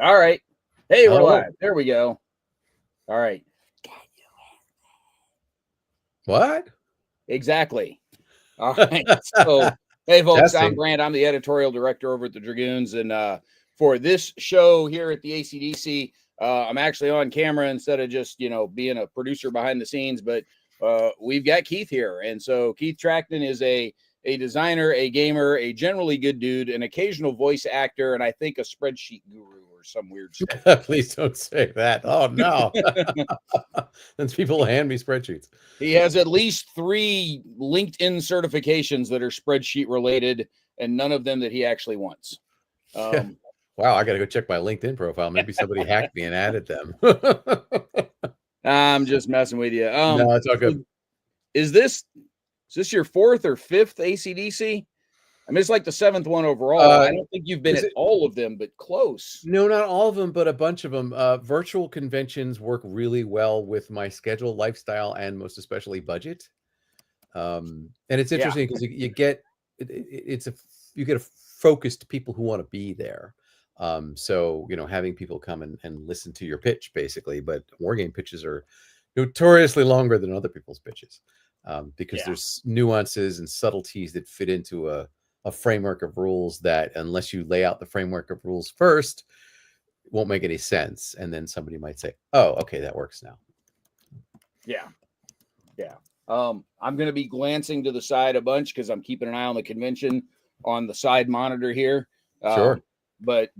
All right. Hey, we're Hello. live. There we go. All right. What? Exactly. All right. So, hey, folks, I'm Testing. Grant. I'm the editorial director over at the Dragoons. And for this show here at the ACDC, I'm actually on camera instead of just, being a producer behind the scenes. But we've got Keith here. And so Keith Tracton is a designer, a gamer, a generally good dude, an occasional voice actor, and I think a spreadsheet guru or some weird stuff. Please don't say that. Oh no. Then people will hand me spreadsheets. He has at least 3 LinkedIn certifications that are spreadsheet related, and none of them that he actually wants. Yeah. Um, Wow, I gotta go check my LinkedIn profile. Maybe somebody hacked me and added them. I'm just messing with you. No, it's all So good. is this your 4th or 5th ACDC? I mean, it's like the 7th one overall. Uh I don't think you've been is at it all of them, but close. no, not all of them, but a bunch of them. Virtual conventions work really well with my schedule, lifestyle, and most especially budget. And it's Yeah, interesting because you get it's a you get a focused people who want to be there. So having people come and listen to your pitch basically, but war game pitches are notoriously longer than other people's pitches because yeah. there's nuances and subtleties that fit into a framework of rules that unless you lay out the framework of rules first, it won't make any sense. And then somebody might say, "Oh, okay, that works now." Yeah. Yeah. I'm going to be glancing to the side a bunch because I'm keeping an eye on the convention on the side monitor here. Sure. But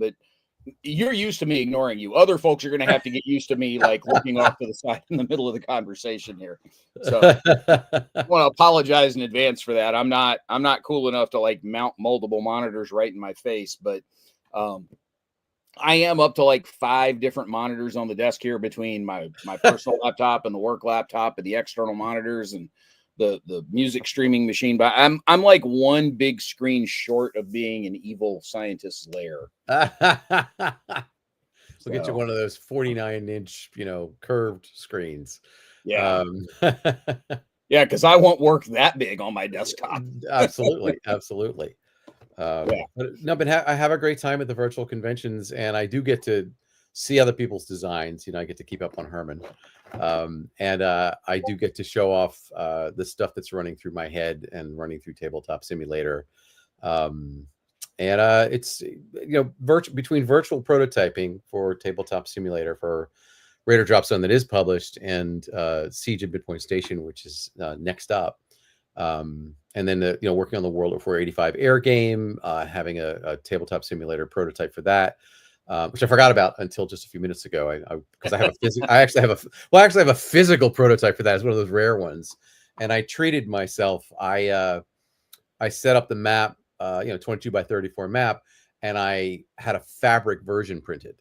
you're used to me ignoring you. Other folks are going to have to get used to me like looking off to the side in the middle of the conversation here. So I want to apologize in advance for that. I'm not cool enough to like mount multiple monitors right in my face, but um, I am up to like 5 different monitors on the desk here between my personal laptop and the work laptop and the external monitors and the music streaming machine. But I'm like one big screen short of being an evil scientist's lair. We'll get you So one of those 49-inch, curved screens. yeah, Um, yeah, because I won't work that big on my desktop. absolutely, absolutely. Yeah, But no, but I have a great time at the virtual conventions, and I do get to see other people's designs. I get to keep up on Herman, and I do get to show off the stuff that's running through my head and running through Tabletop Simulator. Um, and it's between virtual prototyping for Tabletop Simulator for Raider Drop Zone that is published and Siege of Midpoint Station, which is next up. And then working on the World War 485 air game, having a tabletop simulator prototype for that, which I forgot about until just a few minutes ago. I because I have a I actually have a physical prototype for that. It's one of those rare ones, and I treated myself. I set up the map, 22 by 34 map, and I had a fabric version printed,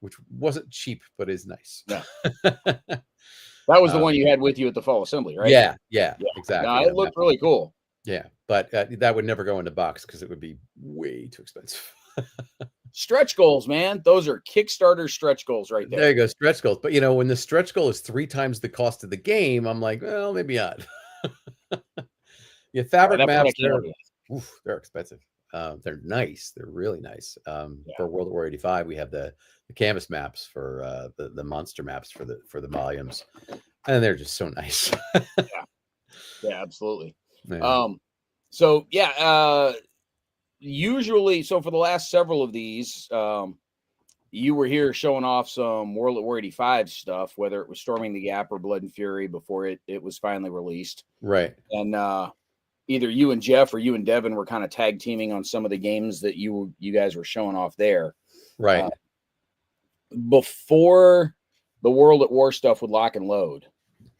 which wasn't cheap but is nice. no, that was the one um, you had with you at the fall assembly, right? yeah, Yeah, no, exactly. it looked really cool. Yeah, but that would never go in the box because it would be way too expensive. Stretch goals, man. Those are Kickstarter stretch goals right There there. you go, stretch goals. But when the stretch goal is 3 times the cost of the game, I'm like, well, maybe not. Yeah, fabric That part I maps, can't argue. they're expensive. They're nice. They're really nice. Yeah, For World War 85, we have the canvas maps for the monster maps for the volumes, and they're just so nice. yeah, yeah, absolutely. Yeah. Um, so yeah, usually, so for the last several of these, you were here showing off some World at War 85 stuff, whether it was Storming the Gap or Blood and Fury before it was finally released. Right. And either you and Jeff or you and Devin were kind of tag teaming on some of the games that you guys were showing off there. Right. Uh, before the World at War stuff with Lock and Load,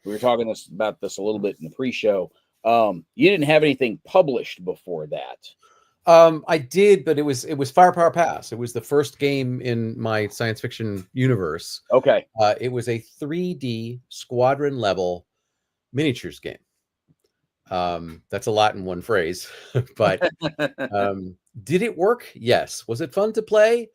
we were talking about this a little bit in the pre-show. You didn't have anything published before that. I did, but it was Firepower Pass. It was the first game in my science fiction universe. Okay. It was a 3D squadron level miniatures game. That's a lot in one phrase, but did it work? Yes. Was it fun to play?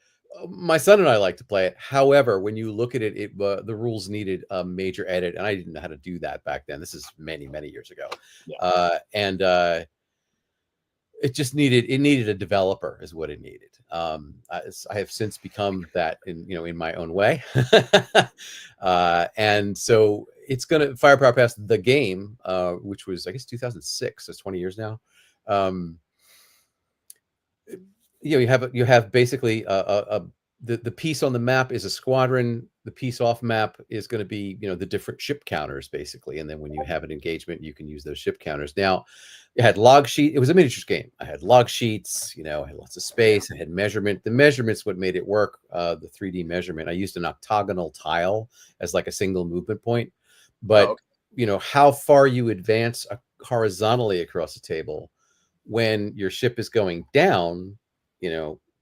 My son and I like to play it. However, when you look at it, the rules needed a major edit, and I didn't know how to do that back then. This is many, many years ago. Yeah. And it needed a developer is what it needed. I have since become that in my own way. And so it's gonna Firepower Pass the game, which was I guess 2006, that's 20 years now. You have basically the piece on the map is a squadron. The piece off map is going to be the different ship counters basically, and then when you have an engagement, you can use those ship counters. Now, it had log sheet. It was a miniatures game. I had log sheets. I had lots of space. I had measurement. The measurements what made it work. The 3D measurement. I used an octagonal tile as like a single movement point, but how far you advance horizontally across the table when your ship is going down.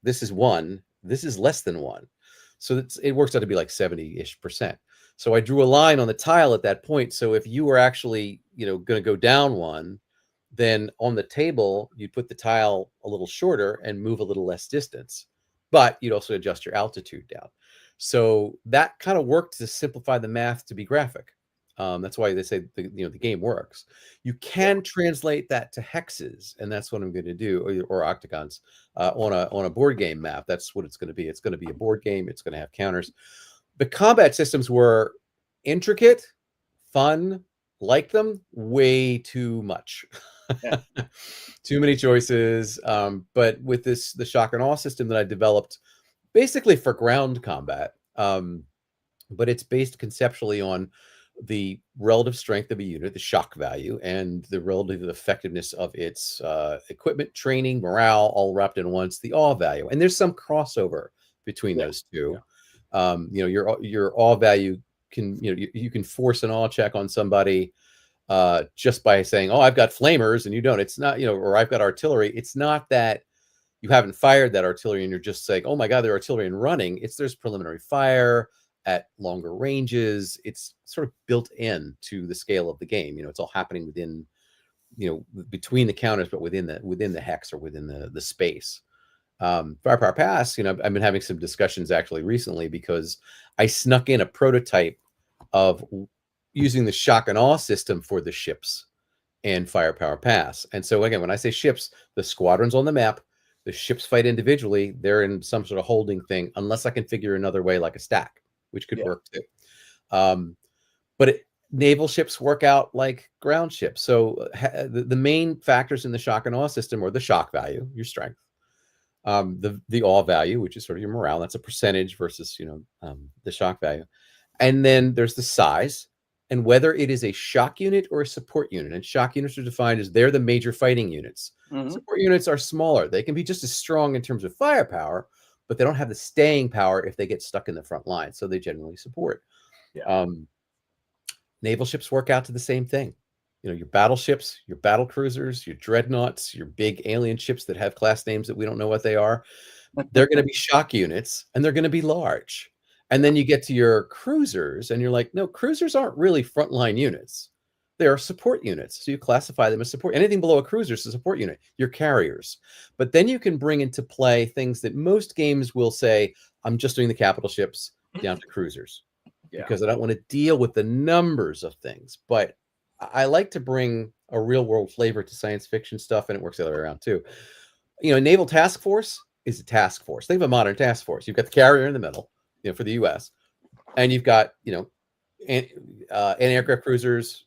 This is 1. This is less than 1. So it works out to be like 70-ish%. So I drew a line on the tile at that point. So if you were actually, going to go down 1, then on the table, you'd put the tile a little shorter and move a little less distance, but you'd also adjust your altitude down. So that kind of worked to simplify the math to be graphic. That's why they say the game works. You can translate that to hexes, and that's what I'm going to do, or octagons on a board game map. That's what it's going to be. It's going to be a board game. It's going to have counters. The combat systems were intricate, fun, like them way too much. Too many choices. But with the shock and awe system that I developed, basically for ground combat, but it's based conceptually on the relative strength of a unit, the shock value, and the relative effectiveness of its equipment, training, morale, all wrapped in once, the awe value. And there's some crossover between those two. Your awe value can, you can force an awe check on somebody just by saying, oh, I've got flamers and you don't. It's not, or I've got artillery. It's not that you haven't fired that artillery and you're just saying, oh my God, they're artillery and running. There's preliminary fire at longer ranges. It's sort of built in to the scale of the game. It's all happening within, between the counters, but within the hex or within the space. Firepower Pass, I've been having some discussions actually recently because I snuck in a prototype of using the shock and awe system for the ships in Firepower Pass. And so again, when I say ships, the squadron's on the map, the ships fight individually. They're in some sort of holding thing, unless I can figure another way, like a stack, which could work too. But naval ships work out like ground ships. So the main factors in the shock and awe system are the shock value, your strength, the awe value, which is sort of your morale. That's a percentage versus, the shock value. And then there's the size and whether it is a shock unit or a support unit. And shock units are defined as they're the major fighting units. Mm-hmm. Support units are smaller. They can be just as strong in terms of firepower, but they don't have the staying power if they get stuck in the front line. So they generally support. Naval ships work out to the same thing. Your battleships, your battle cruisers, your dreadnoughts, your big alien ships that have class names that we don't know what they are. They're going to be shock units and they're going to be large. And then you get to your cruisers and you're like, no, cruisers aren't really frontline units. They are support units. So you classify them as support. Anything below a cruiser is a support unit, your carriers. But then you can bring into play things that most games will say, I'm just doing the capital ships down to cruisers because I don't want to deal with the numbers of things. But I like to bring a real world flavor to science fiction stuff, and it works the other way around too. A naval task force is a task force. Think of a modern task force. You've got the carrier in the middle, for the U.S., and you've got, anti-aircraft cruisers,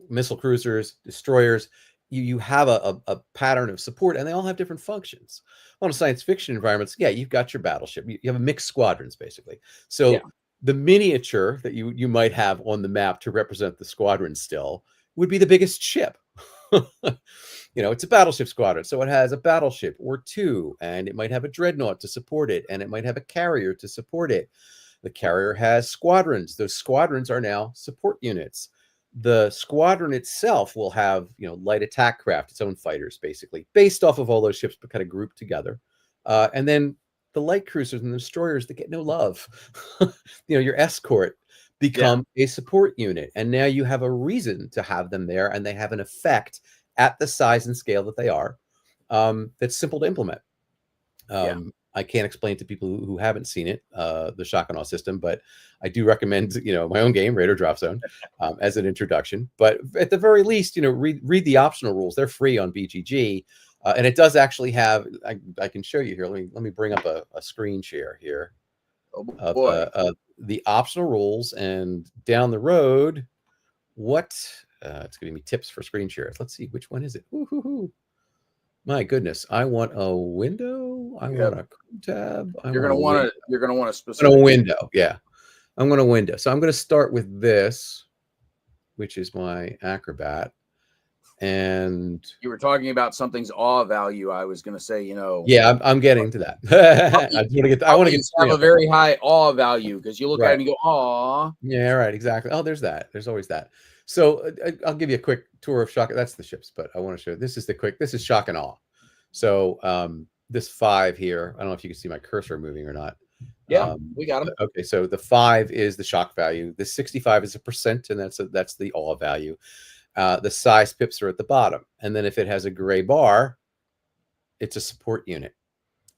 missile cruisers, destroyers. You have a pattern of support, and they all have different functions. On a science fiction environments, you've got your battleship. You have mixed squadrons, basically. So the miniature that you might have on the map to represent the squadron still would be the biggest ship. It's a battleship squadron, so it has a battleship or two, and it might have a dreadnought to support it, and it might have a carrier to support it. The carrier has squadrons. Those squadrons are now support units. The squadron itself will have, light attack craft, its own fighters, basically, based off of all those ships, but kind of grouped together. And then the light cruisers and the destroyers that get no love, your escort become a support unit. And now you have a reason to have them there, and they have an effect at the size and scale that they are. That's simple to implement. I can't explain to people who haven't seen it, the shock and awe system, but I do recommend, my own game, Raider Drop Zone, as an introduction. But at the very least, read the optional rules. They're free on BGG. And it does actually have, I can show you here. Let me bring up a screen share here Oh of boy. the optional rules, and down the road, it's giving me tips for screen shares. Let's see, which one is it? Woo-hoo-hoo. My goodness, I want a window. I want a tab. You're gonna want a a specific window. Yeah, I'm going to window. So I'm going to start with this, which is my Acrobat. And you were talking about something's awe value. I was gonna say, yeah, I'm getting to that. I want to get have a very high awe value because you look at it and you go, aw. Yeah, right, exactly. Oh, there's that. There's always that. So I'll give you a quick tour of shock. That's the ships, but I want to show this is this is shock and awe. So this 5 here, I don't know if you can see my cursor moving or not. Yeah, we got them. Okay, so the 5 is the shock value. The 65 is a percent, and that's the awe value. The size pips are at the bottom, and then if it has a gray bar, it's a support unit.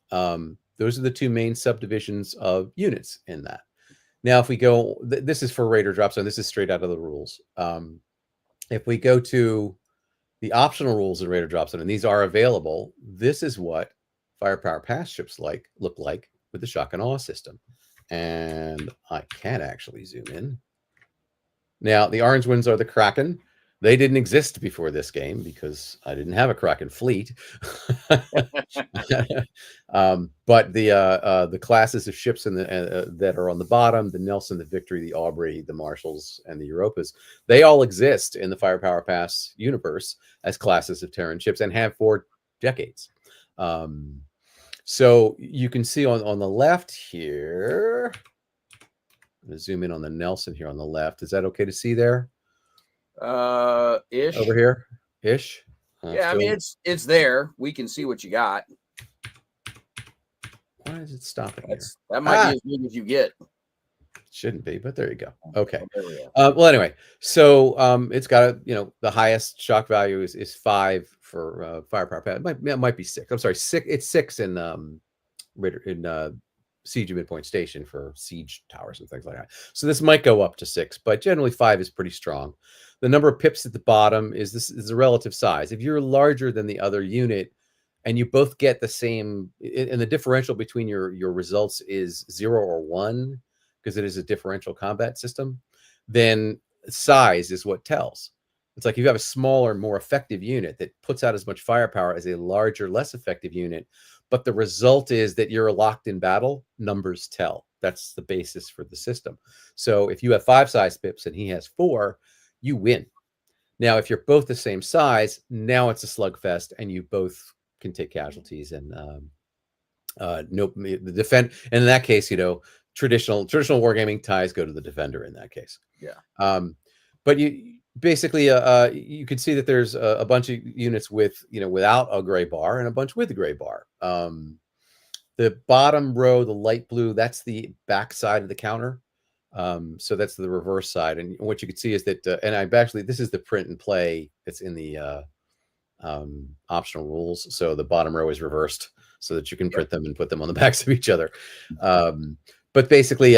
Those are the 2 main subdivisions of units in that. Now, if we go, this is for Raider drop zone. This is straight out of the rules. If we go to the optional rules in Raider drop zone, and these are available, this is what Firepower Pass ships look like with the shock and awe system. And I can actually zoom in. Now, the orange ones are the Kraken. They didn't exist before this game because I didn't have a Kraken fleet. But the classes of ships that are on the bottom, the Nelson, the Victory, the Aubrey, the Marshalls, and the Europas, they all exist in the Firepower Pass universe as classes of Terran ships and have for decades. So you can see on the left here, I'm going to zoom in on the Nelson here on the left. Is that okay to see there? Ish. Over here, ish. Yeah, I mean it's there. We can see what you got. Why is it stopping here? That might be as big as you get. Shouldn't be, but there you go. Okay. Oh, Well, anyway, so it's got the highest shock value is 5 for Firepower Pad. It might be 6. I'm sorry, 6. It's 6 in Siege of Midpoint Station for siege towers and things like that. So this might go up to 6, but generally 5 is pretty strong. The number of pips at the bottom is the relative size. If you're larger than the other unit and you both get the same, and the differential between your results is 0 or 1, because it is a differential combat system, then size is what tells. It's like if you have a smaller, more effective unit that puts out as much firepower as a larger, less effective unit, but the result is that you're locked in battle, numbers tell. That's the basis for the system. So if you have 5 size pips and he has 4, you win. Now, if you're both the same size, now it's a slugfest and you both can take casualties and the defend. And in that case, traditional wargaming ties go to the defender in that case. Yeah. But you basically you can see that there's a bunch of units with without a gray bar and a bunch with a gray bar. The bottom row, the light blue, that's the back side of the counter. So that's the reverse side, and what you can see is that and this is the print and play that's in the optional rules. So the bottom row is reversed so that you can print them and put them on the backs of each other. But basically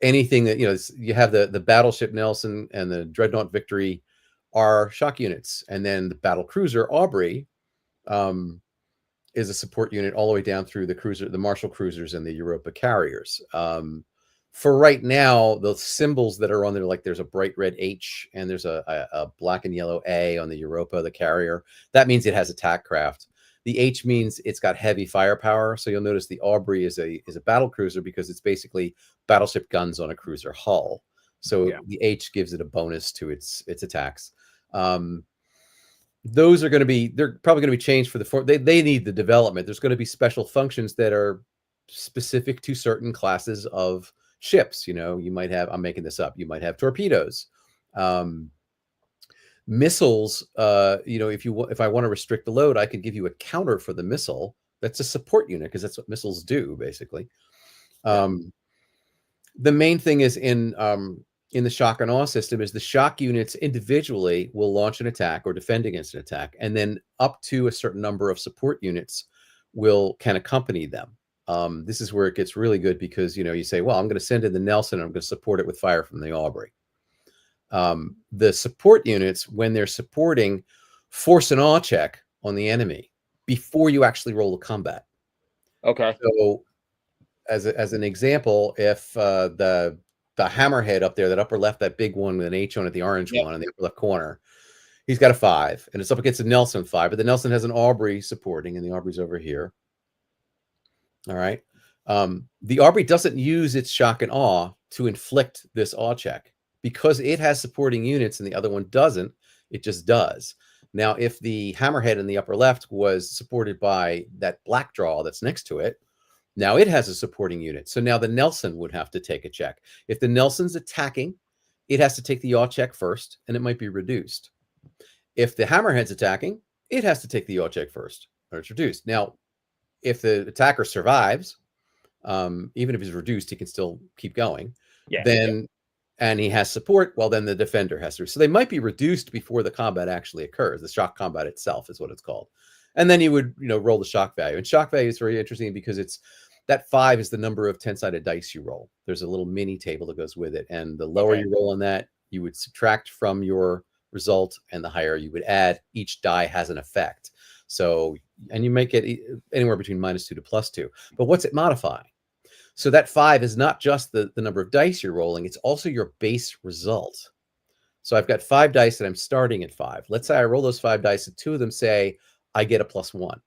anything that you have the Battleship Nelson and the Dreadnought Victory are shock units, and then the Battle Cruiser Aubrey is a support unit all the way down through the Marshall cruisers and the Europa carriers. For right now, the symbols that are on there, like there's a bright red H and there's a black and yellow A on the Europa, the carrier. That means it has attack craft. The H means it's got heavy firepower. So you'll notice the Aubrey is a battle cruiser because it's basically battleship guns on a cruiser hull. So the H gives it a bonus to its attacks. Those are they're probably going to be changed for they need the development. There's going to be special functions that are specific to certain classes of ships. You might have, I'm making this up, you might have torpedoes, missiles. If I want to restrict the load, I can give you a counter for the missile. That's a support unit because that's what missiles do basically. The main thing is in the shock and awe system is the shock units individually will launch an attack or defend against an attack, and then up to a certain number of support units can accompany them. This is where it gets really good because you say, well, I'm going to send in the Nelson and I'm going to support it with fire from the Aubrey. The support units, when they're supporting, force an awe check on the enemy. before you actually roll the combat. Okay. So as an example, if the hammerhead up there, that upper left, that big one with an H on it, the orange Yep. one in the upper left corner, he's got a 5, and it's up against a Nelson 5, but the Nelson has an Aubrey supporting, and the Aubrey's over here. All right. The Aubrey doesn't use its shock and awe to inflict this awe check because it has supporting units and the other one doesn't. It just does. Now, if the hammerhead in the upper left was supported by that black draw that's next to it, now it has a supporting unit. So now the Nelson would have to take a check. If the Nelson's attacking, it has to take the awe check first, and it might be reduced. If the hammerhead's attacking, it has to take the awe check first, or it's reduced. Now, if the attacker survives, even if he's reduced, he can still keep going. Yeah. Then, and he has support, well, then the defender has to. So they might be reduced before the combat actually occurs. The shock combat itself is what it's called. And then you would, roll the shock value. And shock value is very interesting because that 5 is the number of 10-sided dice you roll. There's a little mini table that goes with it. And the lower you roll on that, you would subtract from your result, and the higher you would add. Each die has an effect. So, and you make it anywhere between -2 to +2. But what's it modifying? So that 5 is not just the number of dice you're rolling, it's also your base result. So I've got 5 dice and I'm starting at 5. Let's say I roll those 5 dice and 2 of them say I get a +1.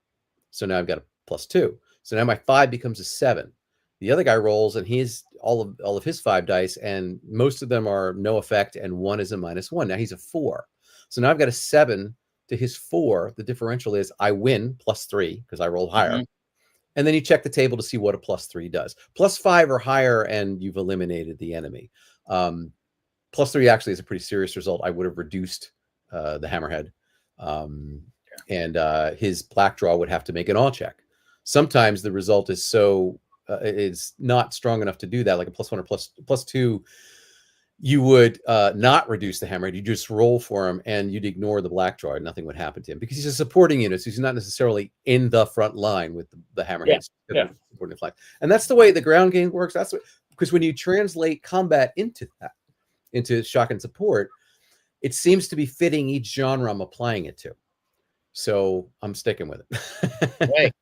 So now I've got a +2. So now my 5 becomes a 7. The other guy rolls and he's all of his 5 dice, and most of them are no effect, and 1 is a -1. Now he's a 4. So now I've got a 7 to his 4. The differential is I win +3 because I rolled higher. And then you check the table to see what a +3 does. +5 or higher, and you've eliminated the enemy. +3 actually is a pretty serious result. I would have reduced the hammerhead. And his black draw would have to make an awe check. Sometimes the result is so it's not strong enough to do that, like a +1 or +2. You would not reduce the hammerhead. You just roll for him, and you'd ignore the black draw, and nothing would happen to him because he's a supporting unit. So he's not necessarily in the front line with the hammerhead. Yeah. Supporting the flag. And that's the way the ground game works. That's because when you translate combat into shock and support, it seems to be fitting each genre I'm applying it to. So I'm sticking with it. Right.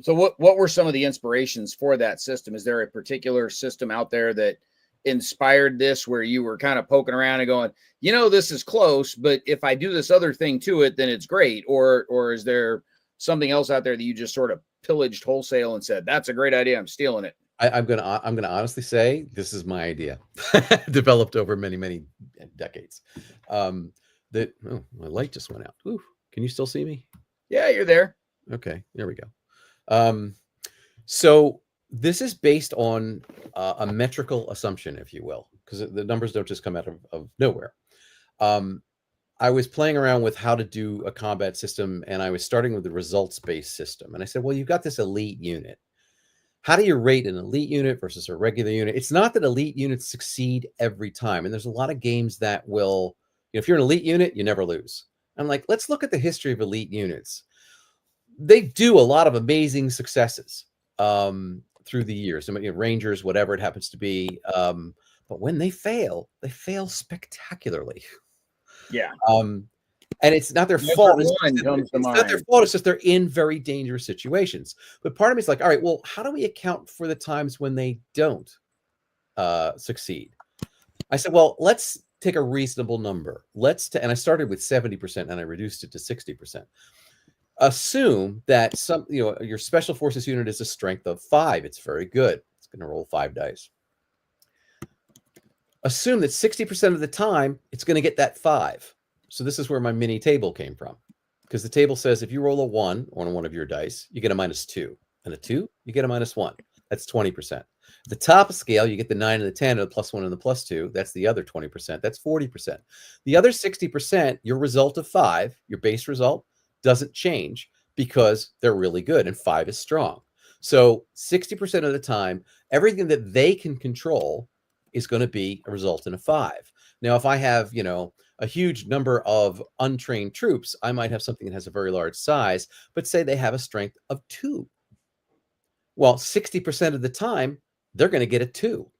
So what were some of the inspirations for that system? Is there a particular system out there that inspired this, where you were kind of poking around and going, this is close, but if I do this other thing to it, then it's great? Or is there something else out there that you just sort of pillaged wholesale and said, that's a great idea, I'm stealing it? I'm gonna honestly say this is my idea, developed over many decades. My light just went out. Ooh, can you still see me? Yeah, you're there. Okay, there we go. So this is based on a metrical assumption, if you will, because the numbers don't just come out of nowhere. I was playing around with how to do a combat system, and I was starting with the results-based system. And I said, well, you've got this elite unit. How do you rate an elite unit versus a regular unit? It's not that elite units succeed every time. And there's a lot of games that will, if you're an elite unit, you never lose. I'm like, let's look at the history of elite units. They do a lot of amazing successes through the years. Rangers, whatever it happens to be. But when they fail spectacularly. Yeah. And it's not their fault. It's not their fault. It's just they're in very dangerous situations. But part of me is like, all right, well, how do we account for the times when they don't succeed? I said, well, let's take a reasonable number. And I started with 70% and I reduced it to 60%. Assume that your special forces unit is a strength of 5. It's very good. It's going to roll 5 dice. Assume that 60% of the time it's going to get that 5. So this is where my mini table came from, because the table says if you roll a 1 on one of your dice, you get a -2, and a 2, you get a -1. That's 20%. At the top of scale, you get the 9 and the 10, and the +1 and the +2. That's the other 20%. That's 40%. The other 60%, your result of 5, your base result, doesn't change because they're really good, and 5 is strong. So 60% of the time, everything that they can control is going to be a result in a 5. Now, if I have, a huge number of untrained troops, I might have something that has a very large size, but say they have a strength of 2. Well, 60% of the time, they're going to get a 2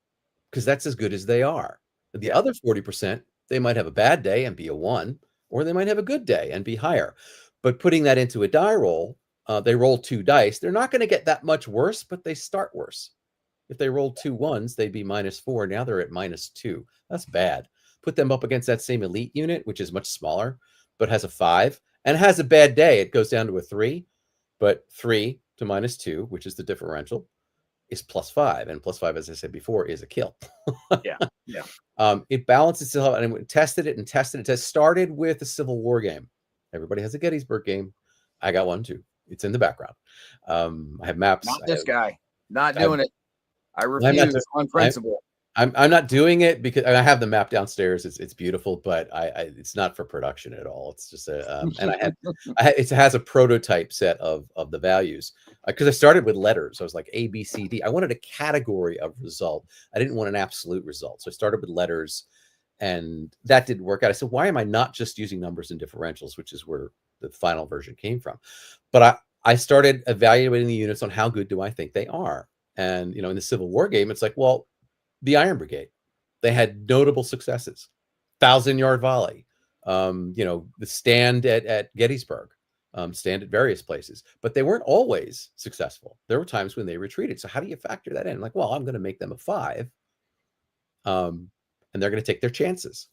because that's as good as they are. The other 40%, they might have a bad day and be a 1, or they might have a good day and be higher. But putting that into a die roll, they roll 2 dice. They're not going to get that much worse, but they start worse. If they rolled 2 ones, they'd be -4. Now they're at -2. That's bad. Put them up against that same elite unit, which is much smaller, but has a 5 and has a bad day. It goes down to a 3, but 3 to -2, which is the differential, is +5. And +5, as I said before, is a kill. Yeah. It balances itself, and we tested it and tested it. It started with a Civil War game. Everybody has a Gettysburg game. I got one too. It's in the background. I have maps. Not this guy. Not doing it. I refuse on principle. I'm not doing it because I have the map downstairs. It's beautiful, but it's not for production at all. It's just and it has a prototype set of the values, because I started with letters. I was like A, B, C, D. I wanted a category of result. I didn't want an absolute result. So I started with letters, and that didn't work out. I said, why am I not just using numbers and differentials, which is where the final version came from? But I started evaluating the units on how good do I think they are. And, in the Civil War game, it's like, well, the Iron Brigade, they had notable successes, 1,000-yard volley, the stand at Gettysburg, stand at various places, but they weren't always successful. There were times when they retreated. So how do you factor that in? Like, well, I'm going to make them a 5, and they're going to take their chances.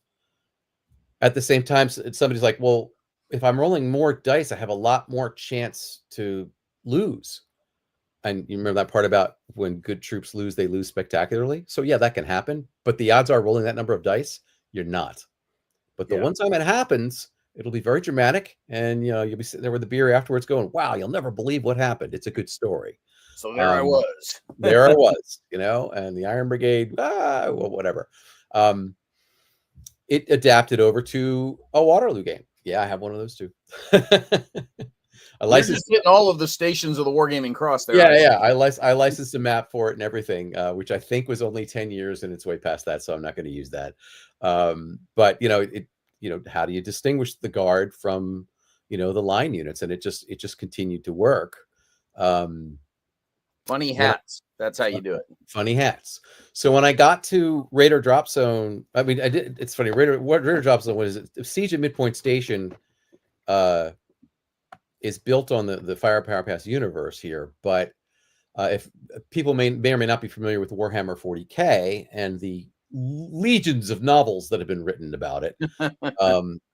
At the same time, somebody's like, well, if I'm rolling more dice, I have a lot more chance to lose. And you remember that part about when good troops lose, they lose spectacularly. So yeah, that can happen. But the odds are, rolling that number of dice, you're not. But the one time it happens, it'll be very dramatic. And, you'll be sitting there with the beer afterwards going, wow, you'll never believe what happened. It's a good story. So there I was. There I was, and the Iron Brigade, well, whatever. It adapted over to a Waterloo game. Yeah, I have one of those too. I licensed getting all of the stations of the Wargaming Cross there. Yeah. I licensed a map for it and everything, which I think was only 10 years, and it's way past that, so I'm not going to use that. But how do you distinguish the Guard from the line units? And it just continued to work. Funny hats. That's how you do it. Funny hats. So when I got to Raider Drop Zone, I mean, it's funny. Raider Drop Zone, what is it? Siege at Midpoint Station is built on the Firepower Pass universe here, but if people may or may not be familiar with Warhammer 40K and the legions of novels that have been written about it,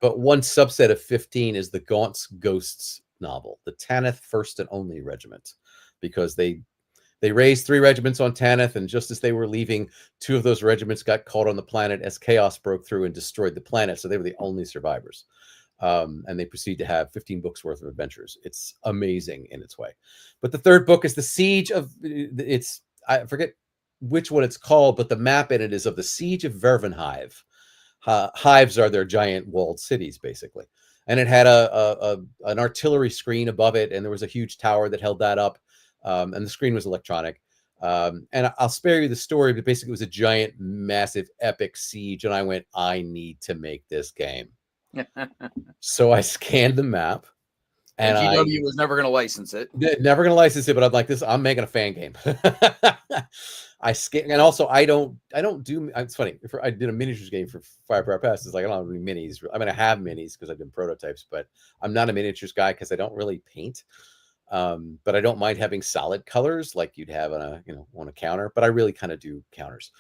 but one subset of 15 is the Gaunt's Ghosts novel, the Tanith First and Only Regiment, because they raised 3 regiments on Tanith, and just as they were leaving, 2 of those regiments got caught on the planet as chaos broke through and destroyed the planet, so they were the only survivors. And they proceed to have 15 books worth of adventures. It's amazing in its way. But the third book is the Siege of, I forget which one it's called, but the map in it is of the Siege of Vervenhive. Hives are their giant walled cities, basically. And it had an artillery screen above it, and there was a huge tower that held that up, and the screen was electronic. And I'll spare you the story, but basically it was a giant, massive, epic siege, and I went, I need to make this game. So I scanned the map, and GW was never going to license it. Never going to license it, but I'm like, this. I'm making a fan game. I scan, and also I don't do. It's funny. If I did a miniatures game for Firepower Pass, it's like I don't have any minis. I'm going to have minis because I've done prototypes, but I'm not a miniatures guy because I don't really paint. But I don't mind having solid colors like you'd have on a counter. But I really kind of do counters.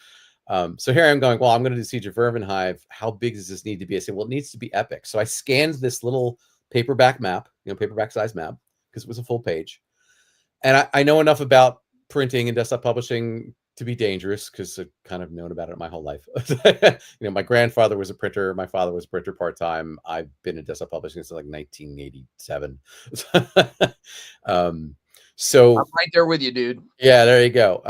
So here I'm going, well, I'm going to do Siege of Vervenhive. How big does this need to be? I said, well, it needs to be epic. So I scanned this little paperback map, paperback size map, because it was a full page. And I know enough about printing and desktop publishing to be dangerous, because I've kind of known about it my whole life. My grandfather was a printer. My father was a printer part-time. I've been in desktop publishing since like 1987. So I'm right there with you, dude. Yeah, there you go.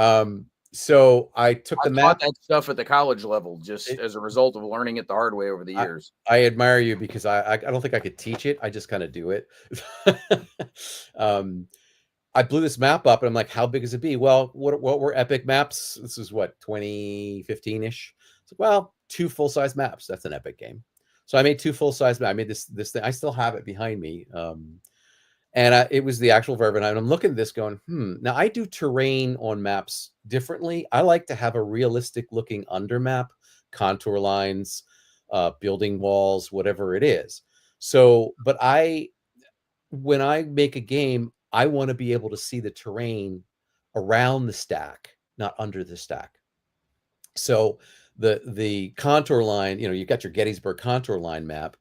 So I took the map. That stuff at the college level, just as a result of learning it the hard way over the years. I admire you, because I don't think I could teach it. I just kind of do it. I blew this map up, and I'm like, how big does it be? Well, what were epic maps? This is what, 2015-ish? So, well, 2 full-size maps. That's an epic game. So I made 2 full-size maps. I made this thing. I still have it behind me. And it was the actual Vervenhive. And I'm looking at this going, Now, I do terrain on maps differently. I like to have a realistic looking under map, contour lines, building walls, whatever it is. So, but I when I make a game, I want to be able to see the terrain around the stack, not under the stack. So the contour line, you know, you've got your Gettysburg contour line map.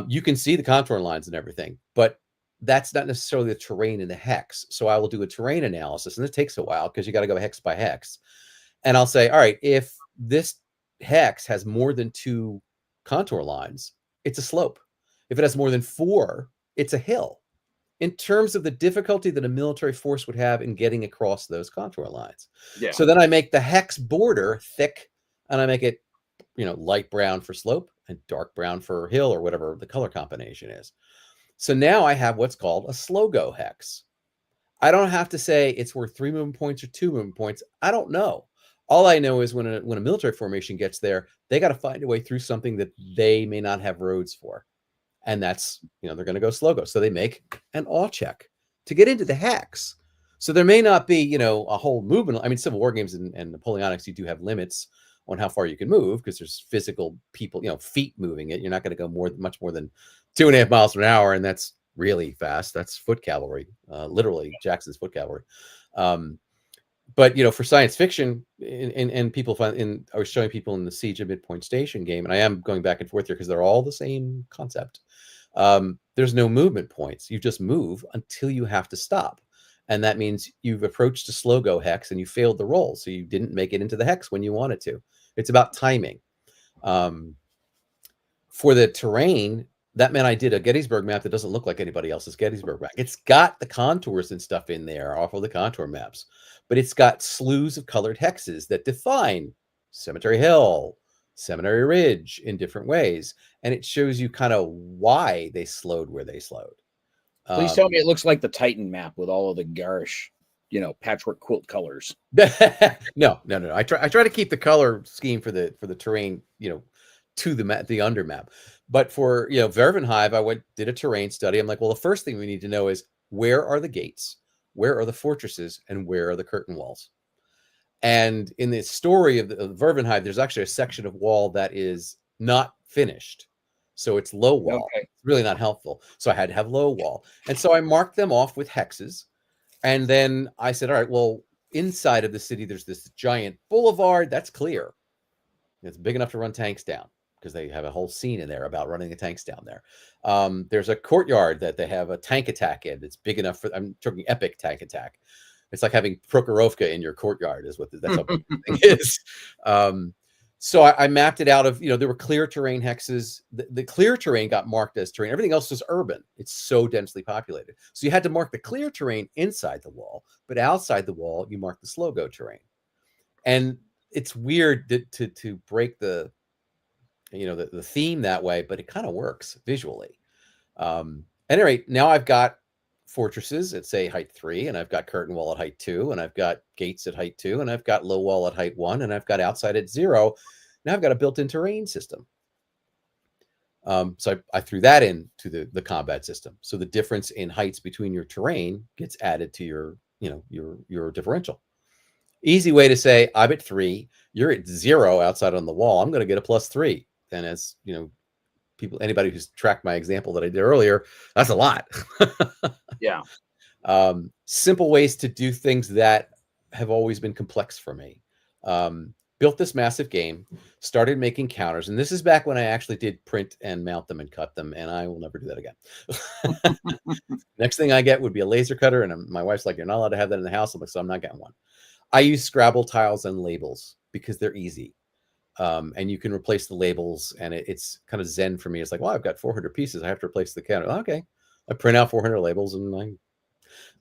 You can see the contour lines and everything, but that's not necessarily the terrain in the hex. So I will do a terrain analysis, and it takes a while because you got to go hex by hex. And I'll say, all right, if this hex has more than 2 contour lines, it's a slope. If it has more than 4, it's a hill. In terms of the difficulty that a military force would have in getting across those contour lines. Yeah. So then I make the hex border thick, and I make it, you know, light brown for slope and dark brown for hill, or whatever the color combination is. So now I have what's called a slow go hex. I don't have to say it's worth 3 movement points or 2 movement points. I don't know. All I know is when a military formation gets there, they got to find a way through something that they may not have roads for. And that's, you know, they're going to go slow go. So they make an awe check to get into the hex. So there may not be, you know, a whole movement. I mean, Civil War games and Napoleonics, you do have limits on how far you can move because there's physical people, you know, feet moving it. You're not going to go much more than 2.5 miles an hour. And that's really fast. That's foot cavalry, literally Jackson's foot cavalry. But, you know, for science fiction, and people find I was showing people in the Siege of Midpoint Station game, and I am going back and forth here because they're all the same concept. There's no movement points. You just move until you have to stop. And that means you've approached a slow go hex and you failed the roll. So you didn't make it into the hex when you wanted to. It's about timing. For the terrain, that meant I did a Gettysburg map that doesn't look like anybody else's Gettysburg map. It's got the contours and stuff in there off of the contour maps, but it's got slews of colored hexes that define Cemetery Hill, Seminary Ridge in different ways. And it shows you kind of why they slowed where they slowed. Please tell me it looks like the Titan map with all of the garish, you know, patchwork quilt colors. No. I try to keep the color scheme for the terrain, you know, to the under map. But for, you know, Vervenhive, I did a terrain study. I'm like, well, the first thing we need to know is where are the gates, where are the fortresses, and where are the curtain walls? And in the story of Vervenhive, there's actually a section of wall that is not finished. So it's low wall. Okay. It's really not helpful. So I had to have low wall. And so I marked them off with hexes. And then I said, all right, well, inside of the city, there's this giant boulevard. That's clear. It's big enough to run tanks down because they have a whole scene in there about running the tanks down there. There's a courtyard that they have a tank attack in. It's big enough for, I'm talking epic tank attack. It's like having Prokhorovka in your courtyard is what that's how big the thing is. So I mapped it out of, you know, there were clear terrain hexes. The clear terrain got marked as terrain. Everything else was urban. It's so densely populated. So you had to mark the clear terrain inside the wall, but outside the wall, you mark the slow go terrain. And it's weird to break the, you know, the theme that way, but it kind of works visually. At any rate, now I've got fortresses at, say, height 3, and I've got curtain wall at height 2, and I've got gates at height 2, and I've got low wall at height 1, and I've got outside at 0. Now I've got a built-in terrain system. So I threw that into the combat system. So the difference in heights between your terrain gets added to your, you know, your differential. Easy way to say, I'm at 3, you're at 0 outside on the wall. I'm going to get a +3. And as you know, anybody who's tracked my example that I did earlier, that's a lot. Yeah. Simple ways to do things that have always been complex for me. Built this massive game, started making counters. And this is back when I actually did print and mount them and cut them. And I will never do that again. Next thing I get would be a laser cutter. And my wife's like, you're not allowed to have that in the house. I'm like, so I'm not getting one. I use Scrabble tiles and labels because they're easy. And you can replace the labels, and it's kind of zen for me. It's like, well, I've got 400 pieces. I have to replace the counter. Okay. I print out 400 labels and I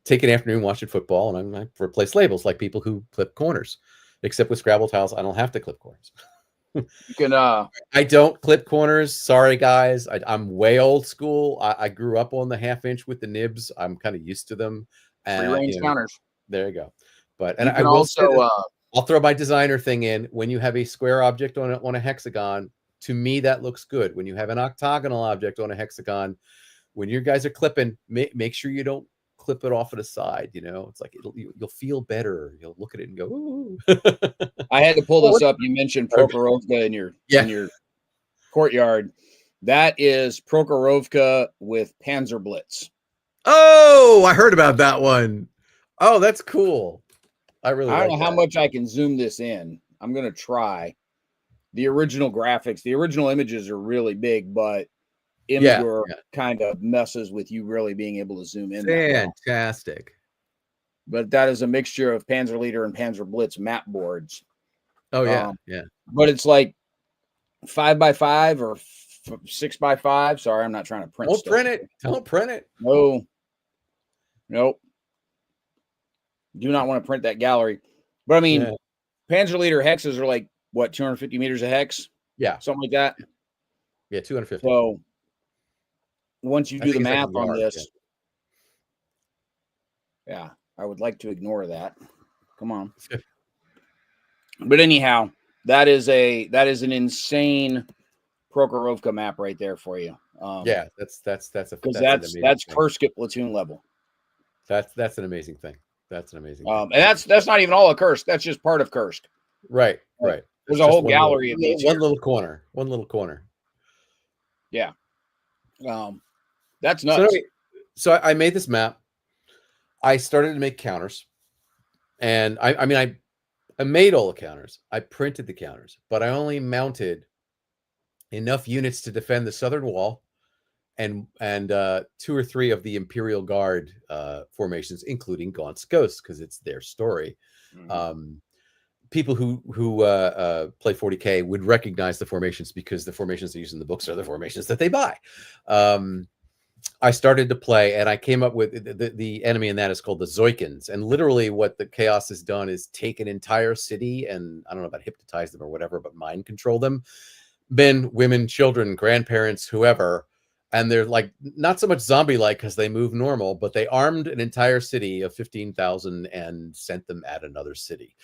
take an afternoon watching football, and I replace labels like people who clip corners. Except with Scrabble tiles, I don't have to clip corners. You can I don't clip corners. Sorry, guys. I'm way old school. I grew up on the 1/2 inch with the nibs. I'm kind of used to them. And free range counters. There you go. But and you I can will also I'll throw my designer thing in. When you have a square object on a hexagon, to me that looks good. When you have an octagonal object on a hexagon, when you guys are clipping, make sure you don't clip it off to the side. You know, it's like you'll feel better. You'll look at it and go, ooh. I had to pull this up. You mentioned Prokhorovka in your courtyard. That is Prokhorovka with Panzer Blitz. Oh, I heard about that one. Oh, that's cool. I really I don't like know how that. much I can zoom this in. I'm going to try. The original graphics, the original images are really big, but Yeah, Imgur yeah. kind of messes with you really being able to zoom in that well. Fantastic. But that is a mixture of Panzer Leader and Panzer Blitz map boards. Oh yeah, yeah. But it's like 5x5 or 6x5. Sorry, I'm not trying to print Don't stuff. print it. Don't print it. No. Nope. Do not want to print that gallery. But I mean, Yeah. Panzer Leader hexes are like, what, 250 meters a hex? Yeah. Something like that. Yeah, 250. So once you do the math on this, yeah, I would like to ignore that. Come on. But anyhow, that is an insane Prokhorovka map right there for you. Yeah, that's because that's Kursk at platoon level. That's an amazing thing. That's an amazing thing. And that's not even all of Kursk. That's just part of Kursk. Right. There's a whole gallery of these. One little corner. Yeah. That's nuts. So I made this map. I started to make counters, and I mean I made all the counters. I printed the counters, but I only mounted enough units to defend the southern wall and 2 or 3 of the Imperial Guard formations, including Gaunt's Ghost, because it's their story. Mm-hmm. People who play 40K would recognize the formations because the formations they use in the books are the formations that they buy. I started to play, and I came up with the enemy in that is called the Zoikins. And literally what the Chaos has done is take an entire city and, I don't know about hypnotize them or whatever, but mind control them. Men, women, children, grandparents, whoever. And they're like, not so much zombie-like because they move normal, but they armed an entire city of 15,000 and sent them at another city.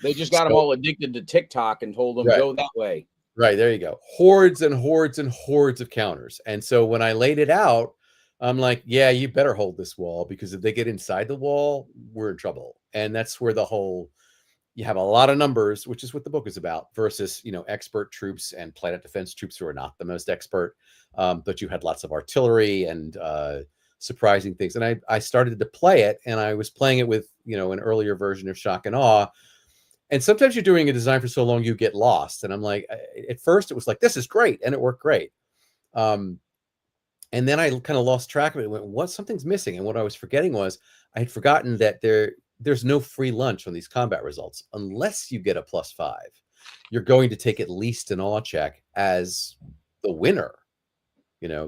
They just got them all addicted to TikTok and told them, go that way. Right, there you go. Hordes and hordes and hordes of counters. And so when I laid it out, I'm like, yeah, you better hold this wall, because if they get inside the wall, we're in trouble. And that's where the whole, you have a lot of numbers, which is what the book is about, versus, expert troops and planet defense troops who are not the most expert. But you had lots of artillery and surprising things. And I started to play it, and I was playing it with, an earlier version of Shock and Awe. And sometimes you're doing a design for so long, you get lost. And I'm like, at first it was like, this is great. And it worked great. And then I kind of lost track of it. Went, something's missing. And what I was forgetting was I had forgotten that there's no free lunch on these combat results. Unless you get a +5, you're going to take at least an awe check as the winner.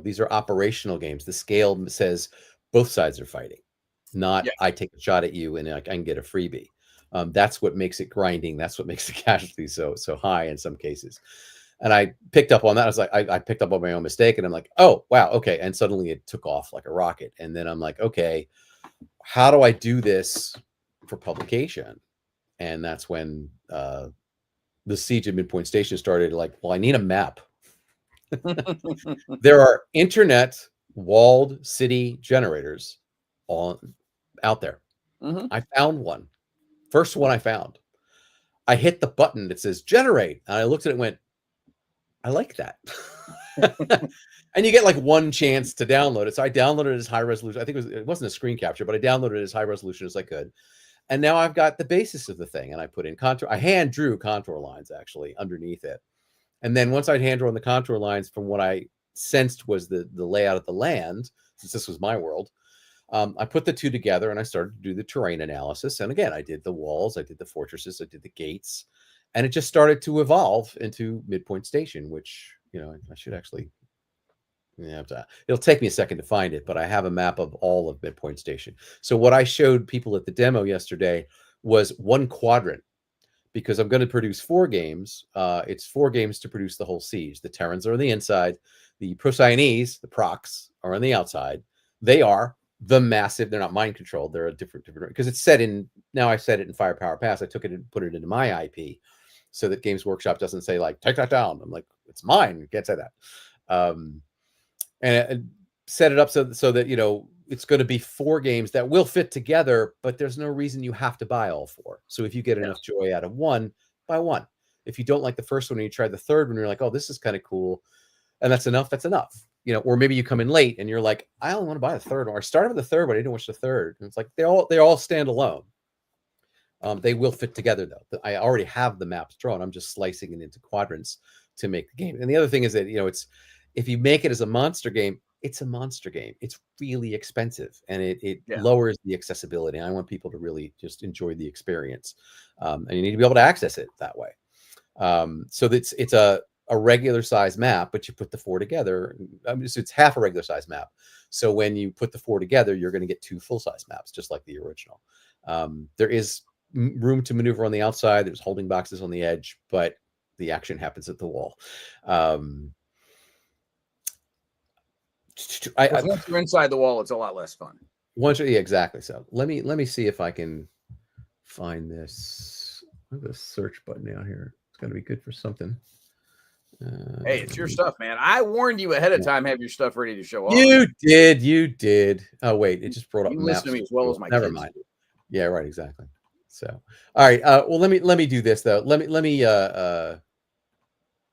These are operational games. The scale says both sides are fighting, not I take a shot at you and I can get a freebie. That's what makes it grinding. That's what makes the casualty so high in some cases. And I picked up on that. I was like, I picked up on my own mistake, and I'm like, oh, wow, okay. And suddenly it took off like a rocket. And then I'm like, okay, how do I do this for publication? And that's when the siege of Midpoint Station started. Like, well, I need a map. There are internet walled city generators out there. Mm-hmm. I found one. First one I found. I hit the button that says generate, and I looked at it and went, I like that. And you get like one chance to download it. So I downloaded it as high resolution. I think it wasn't a screen capture, but I downloaded it as high resolution as I could. And now I've got the basis of the thing, and I put in contour. I hand drew contour lines actually underneath it. And then once I'd hand drawn the contour lines from what I sensed was the layout of the land, since this was my world, I put the two together and I started to do the terrain analysis. And again, I did the walls, I did the fortresses, I did the gates, and it just started to evolve into Midpoint Station, which, I should actually, it'll take me a second to find it, but I have a map of all of Midpoint Station. So what I showed people at the demo yesterday was one quadrant, because I'm going to produce 4 games. It's 4 games to produce the whole siege. The Terrans are on the inside. The Procyanese, the Procs, are on the outside. They are the massive, they're not mind controlled. They're a different, because it's set in, now I set it in Firepower Pass. I took it and put it into my IP so that Games Workshop doesn't say like, take that down. I'm like, it's mine. You can't say that. And set it up so that, it's going to be 4 games that will fit together, but there's no reason you have to buy all 4. So if you get enough joy out of one, buy one. If you don't like the first one and you try the third one, you're like, oh, this is kind of cool, and that's enough, that's enough. you know, or maybe you come in late and you're like, I only want to buy the third one. Or I started with the third, but I didn't watch the third. And it's like they all stand alone. They will fit together though. I already have the maps drawn. I'm just slicing it into quadrants to make the game. And the other thing is that, you know, it's if you make it as a monster game, it's a monster game. It's really expensive and it lowers the accessibility. I want people to really just enjoy the experience. And you need to be able to access it that way. So it's a regular size map, but you put the 4 together. So it's half a regular size map. So when you put the 4 together, you're going to get 2 full size maps, just like the original. There is room to maneuver on the outside. There's holding boxes on the edge, but the action happens at the wall. Once you're inside the wall, it's a lot less fun. Yeah, exactly. So let me see if I can find this. I have a search button down here. It's going to be good for something. Hey, it's your stuff, man. I warned you ahead of time. Have your stuff ready to show off. You did. Oh wait, it just brought up. You maps. listen to me as well as my Never kids mind. do. Yeah, right, exactly. So, all right. Well, let me do this though. Let me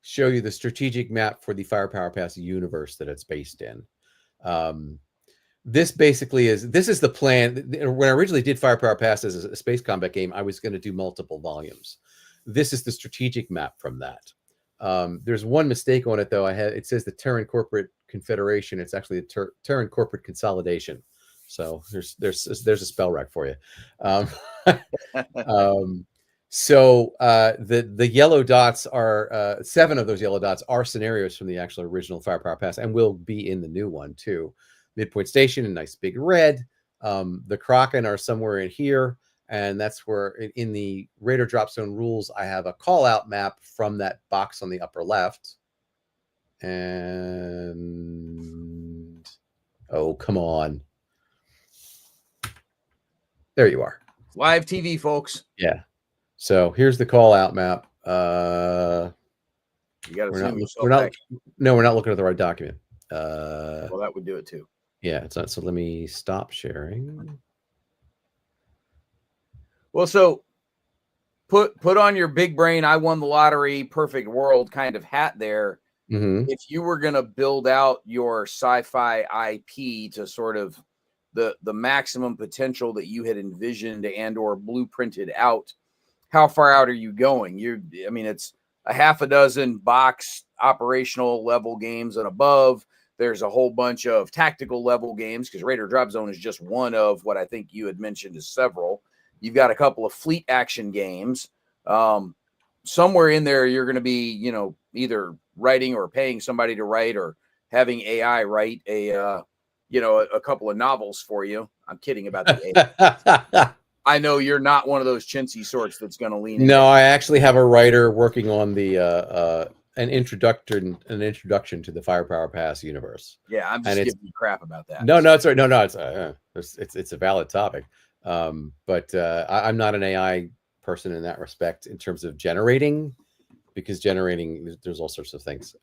show you the strategic map for the Firepower Pass universe that it's based in. This basically is the plan. When I originally did Firepower Pass as a space combat game, I was going to do multiple volumes. This is the strategic map from that. There's one mistake on it though. It says the Terran Corporate Confederation. It's actually the Terran Corporate Consolidation. So there's a spell wreck for you. So the yellow dots are 7 of those yellow dots are scenarios from the actual original Firepower Pass and will be in the new one too. Midpoint Station in nice big red. The Kraken are somewhere in here, and that's where in the Raider Drop Zone rules I have a call out map from that box on the upper left. And oh, come on. There you are. Live TV, folks. Yeah. So here's the call out map. You got to zoom yourself back. No, we're not looking at the right document. Well, that would do it too. Yeah, it's not. So let me stop sharing. Well, so put on your big brain, I won the lottery, perfect world kind of hat there. Mm-hmm. If you were going to build out your sci-fi IP to sort of the maximum potential that you had envisioned and or blueprinted out, how far out are you going? It's a half a dozen box operational level games and above. There's a whole bunch of tactical level games because Raider Drop Zone is just one of what I think you had mentioned as several. You've got a couple of fleet action games. Somewhere in there, you're going to be, either writing or paying somebody to write or having AI write a couple of novels for you. I'm kidding about the AI. I know you're not one of those chintzy sorts that's going to lean in. No, I actually have a writer working on the an introduction to the Firepower Pass universe. Yeah, I'm just giving you crap about that. No, it's right. No, it's a valid topic. But I'm not an AI person in that respect in terms of generating, because generating there's all sorts of things.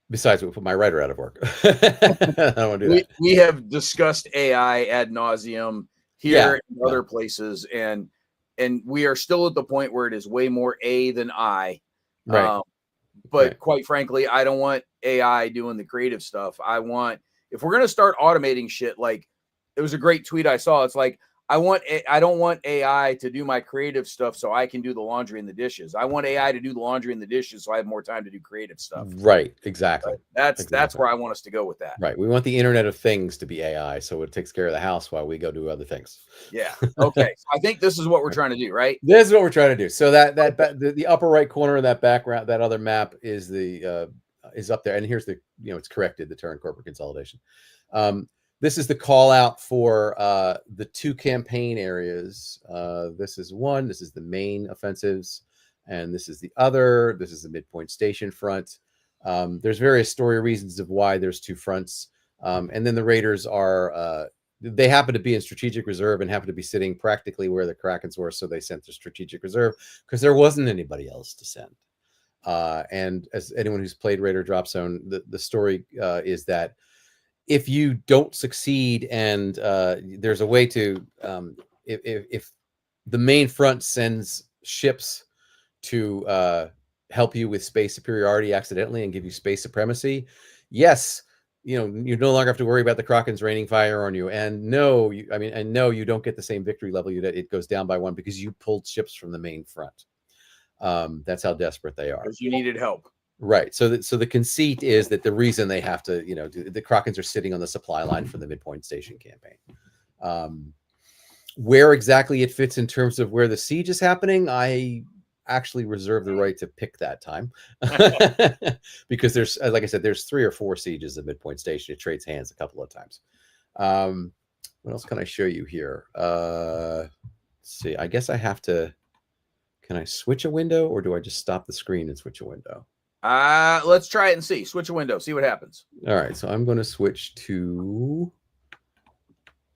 Besides, we put my writer out of work. I don't want to do that. We have discussed AI ad nauseum here and other places, and we are still at the point where it is way more A than I. Right. But quite frankly, I don't want AI doing the creative stuff. If we're going to start automating shit, like it was a great tweet I saw. It's like, I don't want AI to do my creative stuff so I can do the laundry and the dishes. I want AI to do the laundry and the dishes so I have more time to do creative stuff. Right. Exactly. That's where I want us to go with that. Right. We want the Internet of Things to be AI, so it takes care of the house while we go do other things. Yeah. Okay. So I think this is what we're trying to do, right? This is what we're trying to do. So the upper right corner of that background, that other map is is up there, and here's it's corrected, the Terran Corporate Consolidation. This is the call out for the 2 campaign areas. This is one. This is the main offensives, and this is the other. This is the Midpoint Station front. There's various story reasons of why there's 2 fronts, and then the Raiders are they happen to be in strategic reserve and happen to be sitting practically where the Krakens were, so they sent the strategic reserve because there wasn't anybody else to send. And as anyone who's played Raider Drop Zone, the story is that if you don't succeed, and there's a way to, if the main front sends ships to help you with space superiority accidentally and give you space supremacy, yes, you no longer have to worry about the Krakens raining fire on you. And no, you don't get the same victory level. It goes down by 1 because you pulled ships from the main front. That's how desperate they are. Because you needed help. Right. So the conceit is that the reason they have to, the Krakens are sitting on the supply line for the Midpoint Station campaign. Where exactly it fits in terms of where the siege is happening, I actually reserve the right to pick that time because there's, like I said, there's 3 or 4 sieges at Midpoint Station. It trades hands a couple of times. What else can I show you here? Let's see. I guess I have to. Can I switch a window, or do I just stop the screen and switch a window? Let's try it and see. Switch a window. See what happens. All right. So I'm going to switch to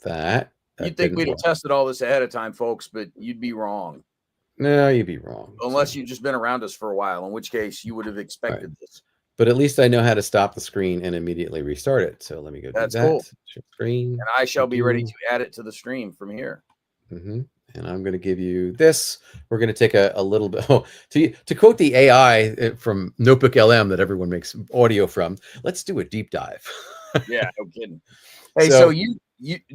that. You'd think we'd have tested all this ahead of time, folks, but you'd be wrong. No, you'd be wrong. Unless you've just been around us for a while, in which case you would have expected this. But at least I know how to stop the screen and immediately restart it. So let me go do that. Cool. Screen. And I shall be ready to add it to the stream from here. Mm-hmm. And I'm going to give you this. We're going to take a little bit. Oh, to quote the AI from Notebook LM that everyone makes audio from, let's do a deep dive. Yeah, no kidding. Hey, so you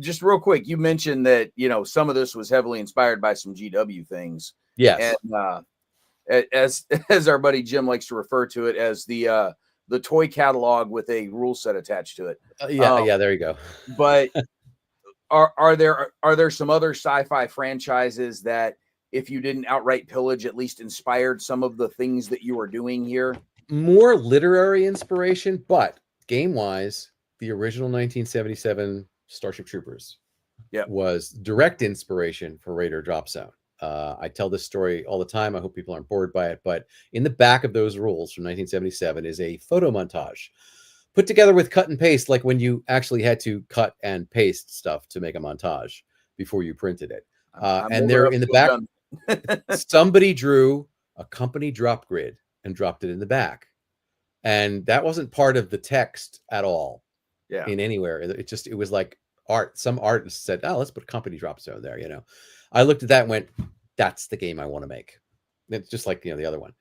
just real quick, you mentioned that, some of this was heavily inspired by some GW things. Yes. And as our buddy Jim likes to refer to it as the toy catalog with a rule set attached to it. Yeah, there you go. But are there some other sci-fi franchises that, if you didn't outright pillage, at least inspired some of the things that you were doing here? More literary inspiration, but game-wise, the original 1977 Starship Troopers was direct inspiration for Raider Drop Zone. I tell this story all the time. I hope people aren't bored by it, but in the back of those rules from 1977 is a photo montage put together with cut and paste, like when you actually had to cut and paste stuff to make a montage before you printed it. And there in the back, somebody drew a company drop grid and dropped it in the back. And that wasn't part of the text at all. Yeah. In anywhere. It was like art. Some artist said, "Oh, let's put a company drop zone there." I looked at that and went, "That's the game I want to make." It's just like the other one.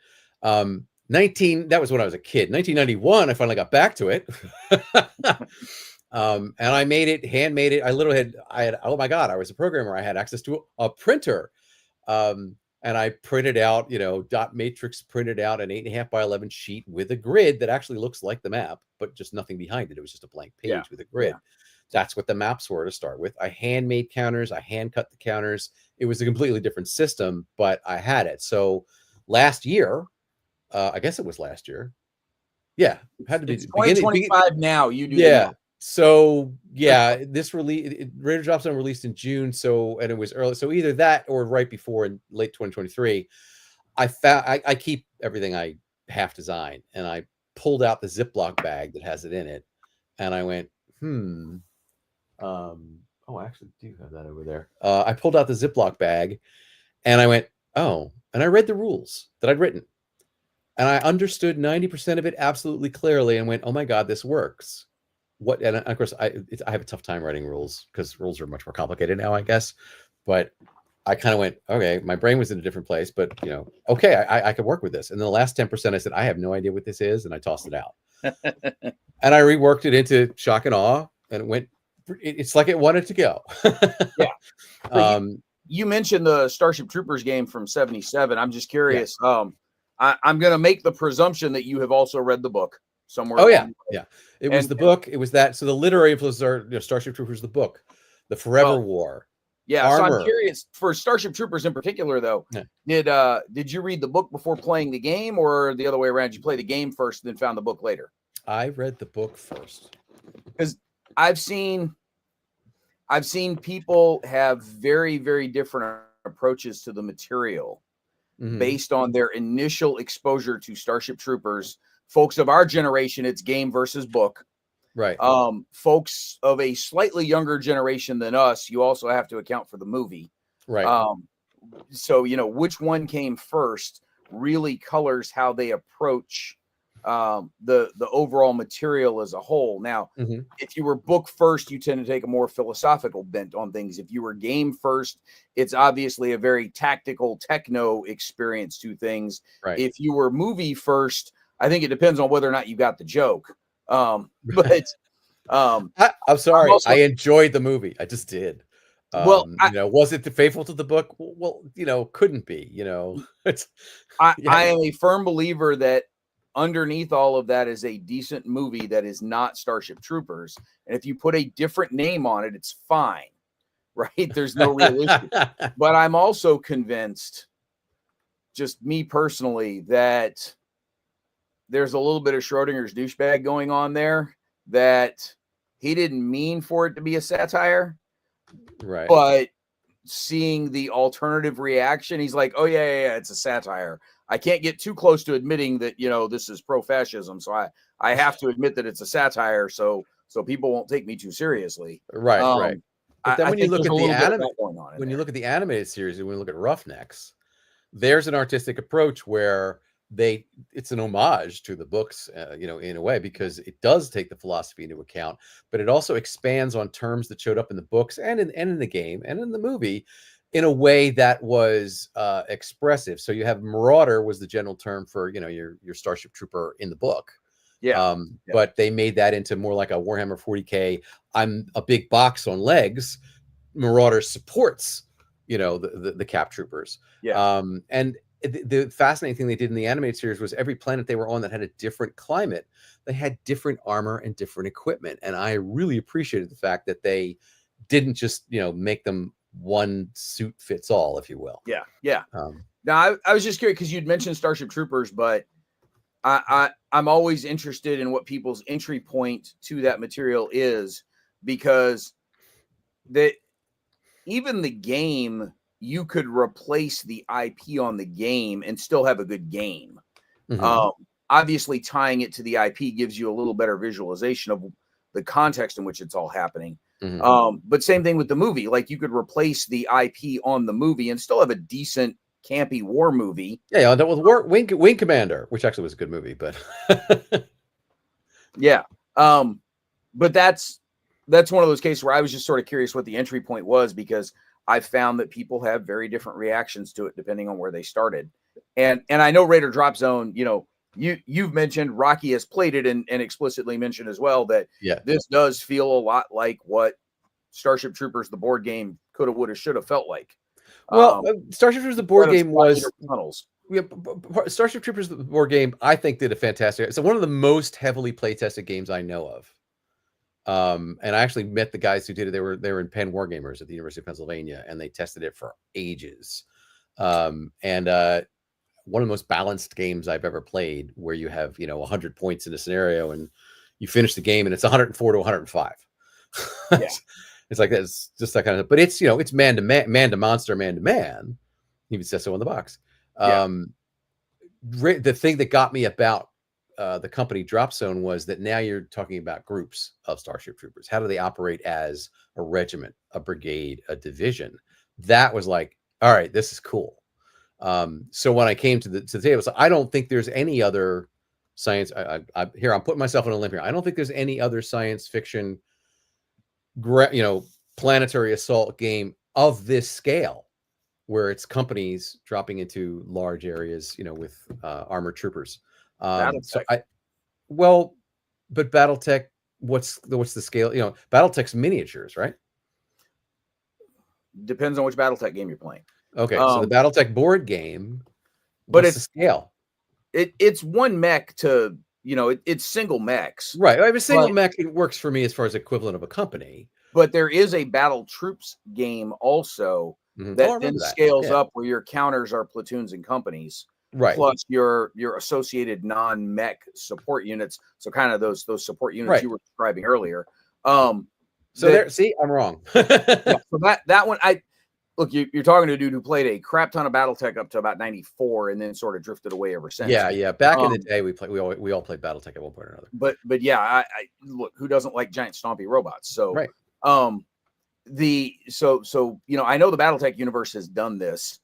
That was when I was a kid. 1991, I finally got back to it. And I made it, handmade it. Oh my God, I was a programmer. I had access to a printer. And I printed out, dot matrix printed out an 8.5 by 11 sheet with a grid that actually looks like the map, but just nothing behind it. It was just a blank page with a grid. Yeah. That's what the maps were to start with. I handmade counters. I hand cut the counters. It was a completely different system, but I had it. So last year, I guess it was last year. Yeah, had to be 2025 now. You do. Yeah. So yeah, this release, Raider Drop Zone released in June. And it was early. So either that or right before in late 2023. I keep everything I half designed, and I pulled out the Ziploc bag that has it in it, and I went, I actually do have that over there. I pulled out the Ziploc bag, and I went, and I read the rules that I'd written, and I understood 90% of it absolutely clearly, and went, "Oh my God, this works." And of course, I have a tough time writing rules because rules are much more complicated now, I guess. But I kind of went, okay, my brain was in a different place, but okay, I could work with this. And then the last 10%, I said, I have no idea what this is, and I tossed it out. And I reworked it into shock and awe, and it went. It's like it wanted to go. Yeah. You mentioned the Starship Troopers game from '77. I'm just curious. Yeah. I'm going to make the presumption that you have also read the book somewhere. Oh yeah, yeah. It was the book. It was that. So the literary influences are Starship Troopers, the book, the Forever War. Yeah. Armor. So I'm curious for Starship Troopers in particular, though. Yeah. Did you read the book before playing the game, or the other way around? Did you play the game first, and then found the book later? I read the book first because I've seen people have very, very different approaches to the material based on their initial exposure to Starship Troopers. Folks of our generation, it's game versus book. Right. Folks of a slightly younger generation than us, you also have to account for the movie. Right. So, which one came first really colors how they approach the overall material as a whole. Now, Mhm. if you were book first, you tend to take a more philosophical bent on things. If you were game first, it's obviously a very tactical techno experience to things. Right. If you were movie first, I think it depends on whether or not you got the joke. But I'm I'm sorry. also I enjoyed the movie. I just did. well, Was it faithful to the book? Well, couldn't be. It's yeah, I am a firm believer that underneath all of that is a decent movie that is not Starship Troopers. And if you put a different name on it, it's fine, right? There's no real issue. But I'm also convinced, just me personally, that there's a little bit of Schrodinger's douchebag going on there, that he didn't mean for it to be a satire, right. but seeing the alternative reaction, he's like, oh yeah, it's a satire. I can't get too close to admitting that, this is pro-fascism. So I have to admit that it's a satire. So people won't take me too seriously. Right. But then I when you think look there's at a the little bit of anime, that going on. when you look at the animated series, and when you look at Roughnecks, there's an artistic approach where it's an homage to the books, in a way, because it does take the philosophy into account, but it also expands on terms that showed up in the books and in the game and in the movie in a way that was expressive. So you have Marauder was the general term for, your Starship Trooper in the book. Yeah. But they made that into more like a Warhammer 40K. I'm a big box on legs. Marauder supports, the Cap Troopers. Yeah. And the fascinating thing they did in the animated series was every planet they were on that had a different climate, they had different armor and different equipment. And I really appreciated the fact that they didn't just, make them one suit fits all, if you will. Yeah. Now I was just curious because you'd mentioned Starship Troopers, but I'm always interested in what people's entry point to that material is, because even the game, you could replace the IP on the game and still have a good game. Mm-hmm. Obviously, tying it to the IP gives you a little better visualization of the context in which it's all happening. Mm-hmm. But same thing with the movie. Like, you could replace the IP on the movie and still have a decent campy war movie. Yeah, I dealt with Wing Commander, which actually was a good movie, but yeah. But that's one of those cases where I was just sort of curious what the entry point was, because I found that people have very different reactions to it depending on where they started. And I know Raider Drop Zone, you've mentioned, Rocky has played it and explicitly mentioned as well that this does feel a lot like what Starship Troopers, the board game, coulda, woulda, shoulda felt like. Well, Starship Troopers, the board game was tunnels. Yeah, Starship Troopers, the board game, I think did a fantastic. It's one of the most heavily play tested games I know of. And I actually met the guys who did it. They were in Penn Wargamers at the University of Pennsylvania, and they tested it for ages. And one of the most balanced games I've ever played, where you have 100 points in a scenario, and you finish the game, and it's 104 to 105. Yeah. It's like that. It's just that kind of. But it's it's man to man, man to monster, man to man. Even says so in the box. The thing that got me about the company Drop Zone was that now you're talking about groups of Starship Troopers. How do they operate as a regiment, a brigade, a division? That was like, all right, this is cool. So when I came to the table, so I don't think there's any other science. Here, I'm putting myself on a limb here. I don't think there's any other science fiction, planetary assault game of this scale, where it's companies dropping into large areas, with armored troopers. But BattleTech, what's the scale? BattleTech's miniatures, right? Depends on which BattleTech game you're playing. Okay, so the BattleTech board game, but it's the scale. It's one mech to it's single mechs, right? I mean, single mech, it works for me as far as equivalent of a company. But there is a Battle Troops game also that then scales up, where your counters are platoons and companies, right? Plus your associated non-mech support units. So kind of those support units you were describing earlier. I'm wrong. So that one, look, you're talking to a dude who played a crap ton of BattleTech up to about 94, and then sort of drifted away ever since. Yeah. Back in the day, we all played BattleTech at one point or another. But yeah, I look, who doesn't like giant stompy robots? So right. I know the BattleTech universe has done this.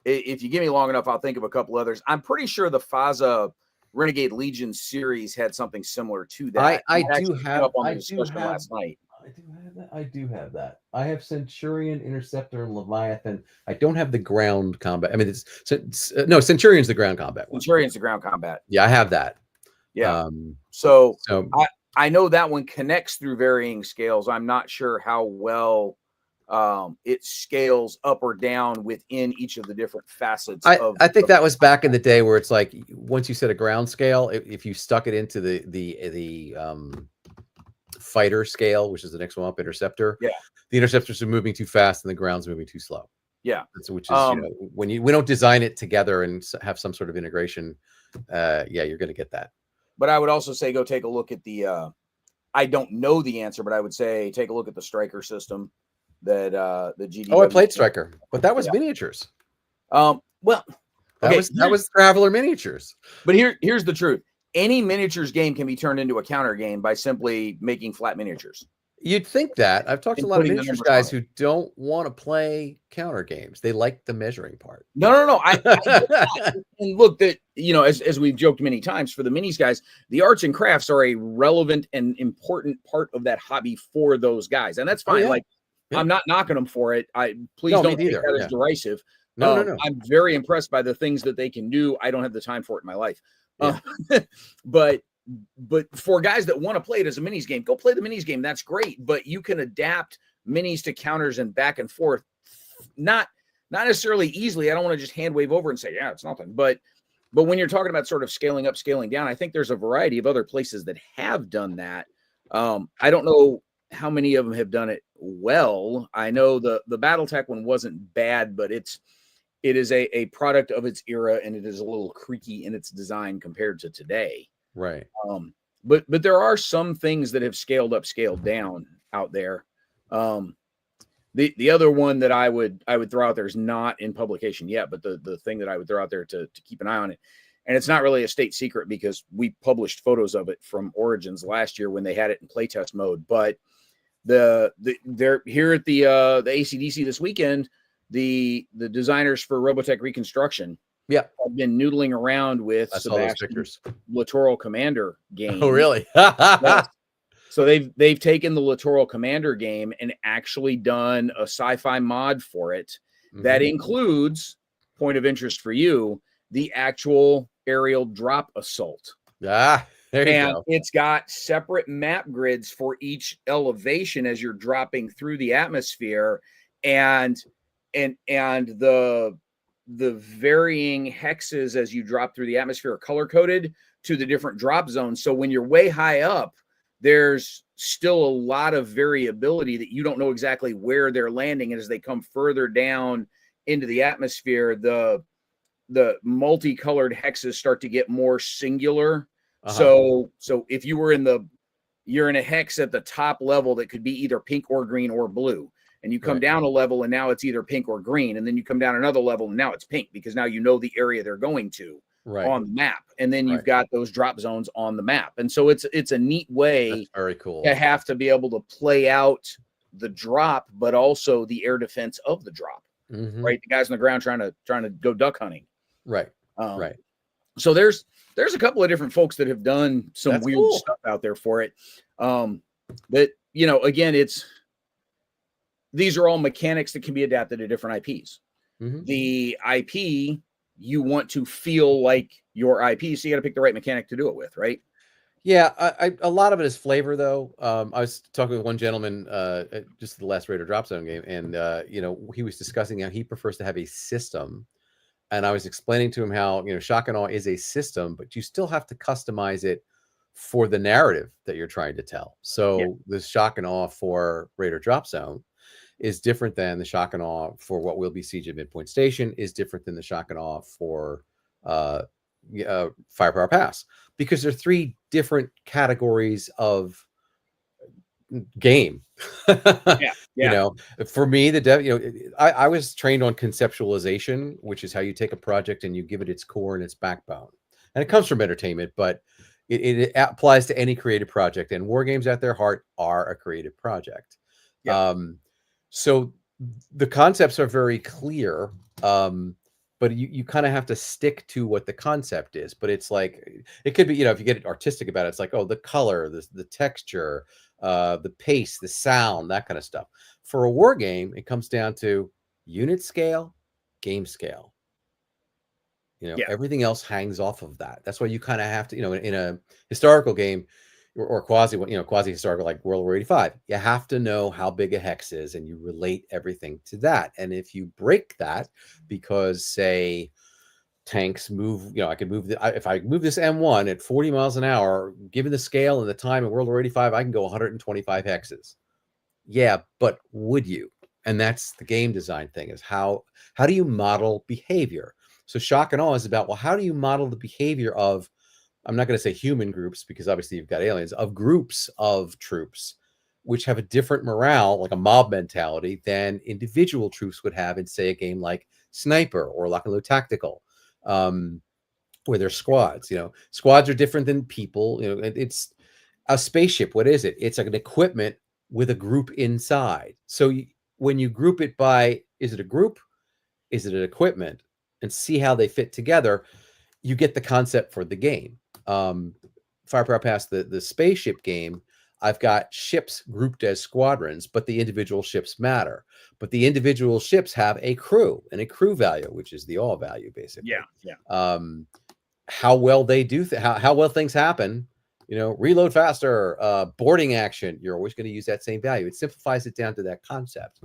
If you give me long enough, I'll think of a couple others. I'm pretty sure the FASA Renegade Legion series had something similar to that. I It do actually came have up on the I do discussion have last night. I do have that. I do have that. I have Centurion, Interceptor, and Leviathan. I don't have the ground combat. I mean, no, Centurion's the ground combat one. Centurion's the ground combat. Yeah, I have that. Yeah. So So I know that one connects through varying scales. I'm not sure how well it scales up or down within each of the different facets of. I think that was back in the day where it's like once you set a ground scale, if you stuck it into the fighter scale, which is the next one up, Interceptor. Yeah. The interceptors are moving too fast and the ground's moving too slow. Yeah. Which is, when we don't design it together and have some sort of integration, yeah, you're going to get that. But I would also say go take a look at the I don't know the answer, but I would say take a look at the Striker system that the GDW. Oh, I played Striker, but that was miniatures. Well, okay, that was Traveler miniatures. But here's the truth. Any miniatures game can be turned into a counter game by simply making flat miniatures. You'd think that. I've talked to a lot of miniatures guys who don't want to play counter games. They like the measuring part. No. And look, that as we've joked many times, for the minis guys, the arts and crafts are a relevant and important part of that hobby for those guys, and that's fine. Oh, yeah. Like, I'm not knocking them for it. Please don't take that as derisive. No. I'm very impressed by the things that they can do. I don't have the time for it in my life. Yeah. But for guys that want to play it as a minis game, go play the minis game. That's great. But you can adapt minis to counters and back and forth. Not necessarily easily. I don't want to just hand wave over and say, yeah, it's nothing. But when you're talking about sort of scaling up, scaling down, I think there's a variety of other places that have done that. I don't know how many of them have done it well. I know the BattleTech one wasn't bad, but it is a product of its era, and it is a little creaky in its design compared to today. Right. But there are some things that have scaled up, scaled down out there. The other one that I would throw out there is not in publication yet, but the thing that I would throw out there to keep an eye on it, and it's not really a state secret because we published photos of it from Origins last year when they had it in playtest mode. But they're here at the ACDC this weekend. The designers for Robotech Reconstruction have been noodling around with Sebastian's Littoral Commander game. Oh, really? Yes. So they've taken the Littoral Commander game and actually done a sci-fi mod for it that includes, point of interest for you, the actual aerial drop assault. There you go. It's got separate map grids for each elevation as you're dropping through the atmosphere, and the varying hexes as you drop through the atmosphere are color coded to the different drop zones. So when you're way high up, there's still a lot of variability that you don't know exactly where they're landing. And as they come further down into the atmosphere, the multicolored hexes start to get more singular. So if you're in a hex at the top level that could be either pink or green or blue, and you come down a level and now it's either pink or green, and then you come down another level and now it's pink because now you know the area they're going to on the map, and then you've got those drop zones on the map. And so it's a neat way. That's very cool to have to be able to play out the drop, but also the air defense of the drop. Right, the guys on the ground trying to go duck hunting. Right. So there's a couple of different folks that have done some weird stuff out there for it. That again, these are all mechanics that can be adapted to different IPs. The IP, you want to feel like your IP, so you got to pick the right mechanic to do it with, right? Yeah, a lot of it is flavor, though. I was talking with one gentleman just the last Raider Drop Zone game, and he was discussing how he prefers to have a system, and I was explaining to him how Shock and Awe is a system, but you still have to customize it for the narrative that you're trying to tell. So the Shock and Awe for Raider Drop Zone is different than the Shock and Awe for what will be Siege of Midpoint Station, is different than the Shock and Awe for Firepower Pass, because they're three different categories of game. For me, I was trained on conceptualization, which is how you take a project and you give it its core and its backbone, and it comes from entertainment, but it applies to any creative project, and war games at their heart are a creative project. So the concepts are very clear, but but you kind of have to stick to what the concept is. But it's like, it could be, if you get artistic about it, it's like, oh, the color, the texture, the pace, the sound, that kind of stuff. For a war game, it comes down to unit scale, game scale. Everything else hangs off of that. That's why you kind of have to, in a historical game or quasi historical, like World War 85, you have to know how big a hex is, and you relate everything to that. And if you break that, because say tanks move, I can move if I move this M1 at 40 miles an hour, given the scale and the time in World War 85, I can go 125 hexes. Yeah, but would you? And that's the game design thing, is how do you model behavior? So shock and awe is about, well, how do you model the behavior of, I'm not going to say human groups, because obviously you've got aliens, of groups of troops, which have a different morale, like a mob mentality, than individual troops would have in, say, a game like Sniper or Lock and Load Tactical, where they're squads. Squads are different than people. It's a spaceship. What is it? It's like an equipment with a group inside. So when you group it by, is it a group? Is it an equipment? And see how they fit together, you get the concept for the game. Firepower Pass, the spaceship game, I've got ships grouped as squadrons, but the individual ships matter. But the individual ships have a crew and a crew value, which is the all value, basically. Yeah. How well they do, how well things happen, reload faster, boarding action, you're always going to use that same value. It simplifies it down to that concept.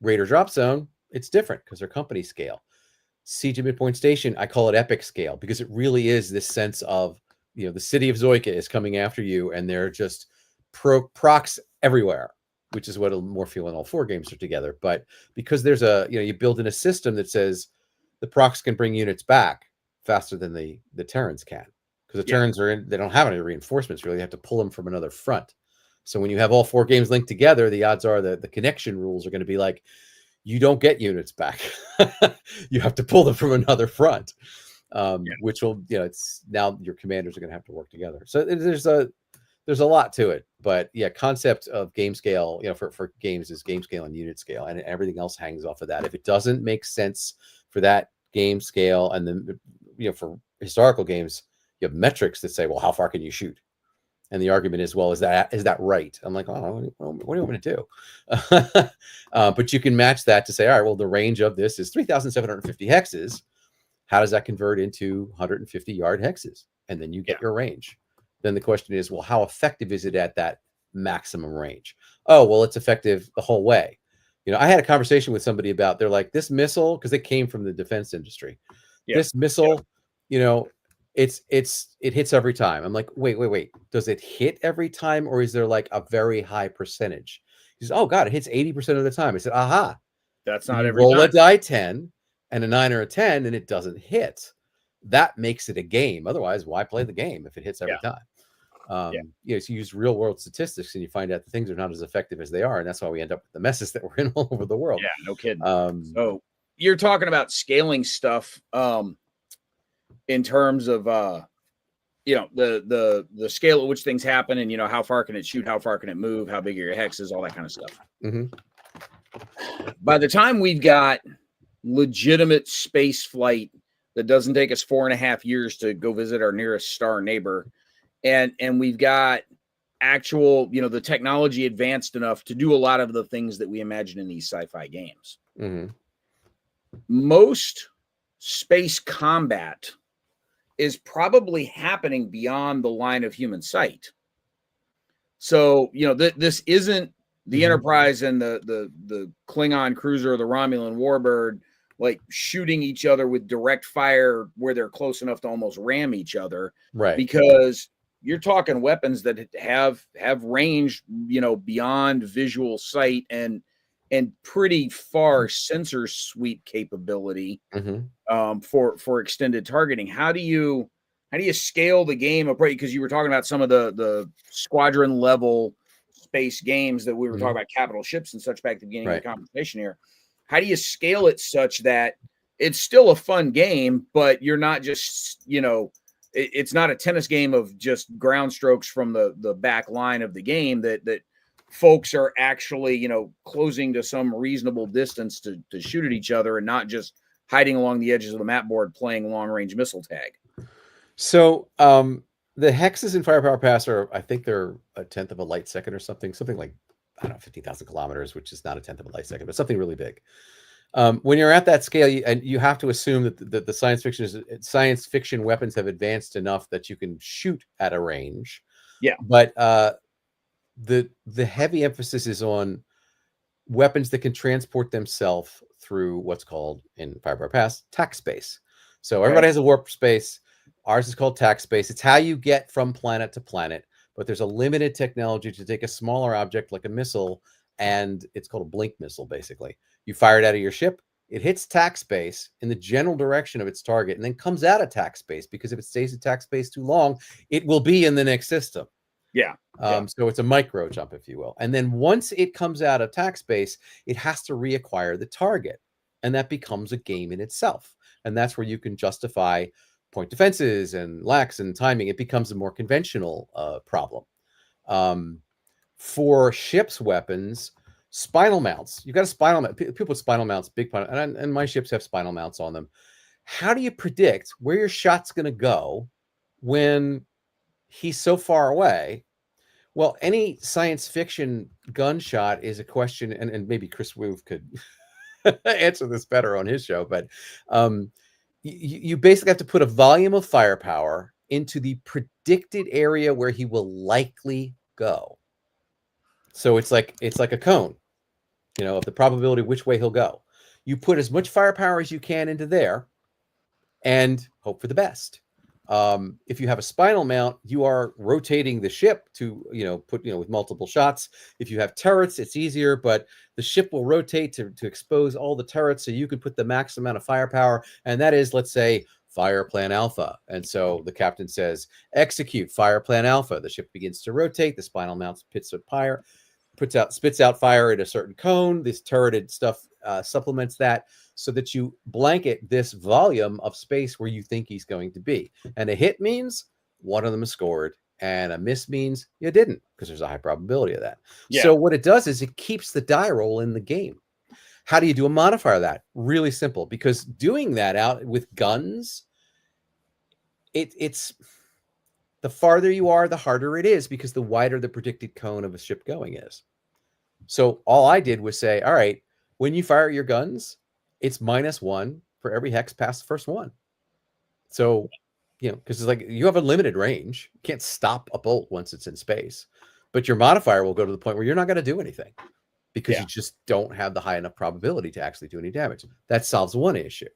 Raider Drop Zone, it's different because they're company scale. Siege of Midpoint Station, I call it epic scale, because it really is this sense of, the city of Zoika is coming after you, and they're just procs everywhere, which is what it'll more feel when all four games are together. But because there's you build in a system that says the procs can bring units back faster than the Terrans can, because the Terrans they don't have any reinforcements really. You have to pull them from another front. So when you have all four games linked together, the odds are that the connection rules are going to be like, you don't get units back. You have to pull them from another front, which will, it's now your commanders are going to have to work together. So there's a lot to it, but yeah, concept of game scale, for games is game scale and unit scale, and everything else hangs off of that. If it doesn't make sense for that game scale, and then, for historical games, you have metrics that say, well, how far can you shoot? And the argument is, well, is that right? I'm like, oh, what do you want me to do? But you can match that to say, all right, well, the range of this is 3,750 hexes. How does that convert into 150-yard hexes? And then you get your range. Then the question is, well, how effective is it at that maximum range? Oh, well, it's effective the whole way. I had a conversation with somebody about, they're like, this missile, because they came from the defense industry. This missile, it hits every time. I'm like, wait. Does it hit every time, or is there like a very high percentage? He says, oh God, it hits 80% of the time. I said, aha. That's not every roll time. A die 10 and a 9 or a 10 and it doesn't hit. That makes it a game. Otherwise, why play the game if it hits every time? So you use real world statistics, and you find out that things are not as effective as they are. And that's why we end up with the messes that we're in all over the world. Yeah, no kidding. So you're talking about scaling stuff. In terms of the scale at which things happen, and how far can it shoot, how far can it move, how big are your hexes, all that kind of stuff. By the time we've got legitimate space flight that doesn't take us 4.5 years to go visit our nearest star neighbor, and we've got actual, the technology advanced enough to do a lot of the things that we imagine in these sci-fi games. Most space combat is probably happening beyond the line of human sight. So, this isn't the Enterprise and the Klingon cruiser or the Romulan warbird like shooting each other with direct fire where they're close enough to almost ram each other. Right. Because you're talking weapons that have range, beyond visual sight and pretty far sensor sweep capability for extended targeting. How do you scale the game apart? Because you were talking about some of the squadron level space games that we were talking about, capital ships and such back at the beginning of the conversation here. How do you scale it such that it's still a fun game, but you're not just, it's not a tennis game of just ground strokes from the back line of the game that folks are actually, closing to some reasonable distance to shoot at each other, and not just hiding along the edges of the map board, playing long range missile tag. So the hexes in Firepower Pass are, I think they're a tenth of a light second or something like, I don't know, 50,000 kilometers, which is not a tenth of a light second, but something really big. When you're at that scale, and you have to assume that the science fiction weapons have advanced enough that you can shoot at a range. Yeah. But the heavy emphasis is on weapons that can transport themselves through what's called in Firepower Pass tack space. So everybody has a warp space. Ours is called tack space. It's how you get from planet to planet, but there's a limited technology to take a smaller object like a missile, and it's called a blink missile, basically. You fire it out of your ship, it hits tack space in the general direction of its target, and then comes out of tack space, because if it stays at tack space too long, it will be in the next system. Yeah. So it's a micro jump, if you will. And then once it comes out of tack space, it has to reacquire the target, and that becomes a game in itself. And that's where you can justify point defenses and lacks and timing. It becomes a more conventional problem. For ships weapons, spinal mounts. You've got a spinal mount. People with spinal mounts, big pun, and my ships have spinal mounts on them. How do you predict where your shot's going to go when he's so far away? Well, any science fiction gunshot is a question, and maybe Chris Woof could answer this better on his show, but you basically have to put a volume of firepower into the predicted area where he will likely go. So it's like a cone, of the probability of which way he'll go. You put as much firepower as you can into there and hope for the best. If you have a spinal mount, you are rotating the ship to, put, with multiple shots. If you have turrets, it's easier, but the ship will rotate to expose all the turrets, so you can put the max amount of firepower. And that is, let's say, fire plan alpha. And so the captain says, execute fire plan alpha. The ship begins to rotate. The spinal mount spits out fire at a certain cone. This turreted stuff supplements that, so that you blanket this volume of space where you think he's going to be. And a hit means one of them is scored, and a miss means you didn't, because there's a high probability of that. Yeah. So what it does is it keeps the die roll in the game. How do you do a modifier of that? Really simple, because doing that out with guns, it's the farther you are, the harder it is, because the wider the predicted cone of a ship going is. So all I did was say, all right, when you fire your guns, it's -1 for every hex past the first one. So, because it's like you have a limited range. You can't stop a bolt once it's in space, but your modifier will go to the point where you're not going to do anything, because you just don't have the high enough probability to actually do any damage. That solves one issue.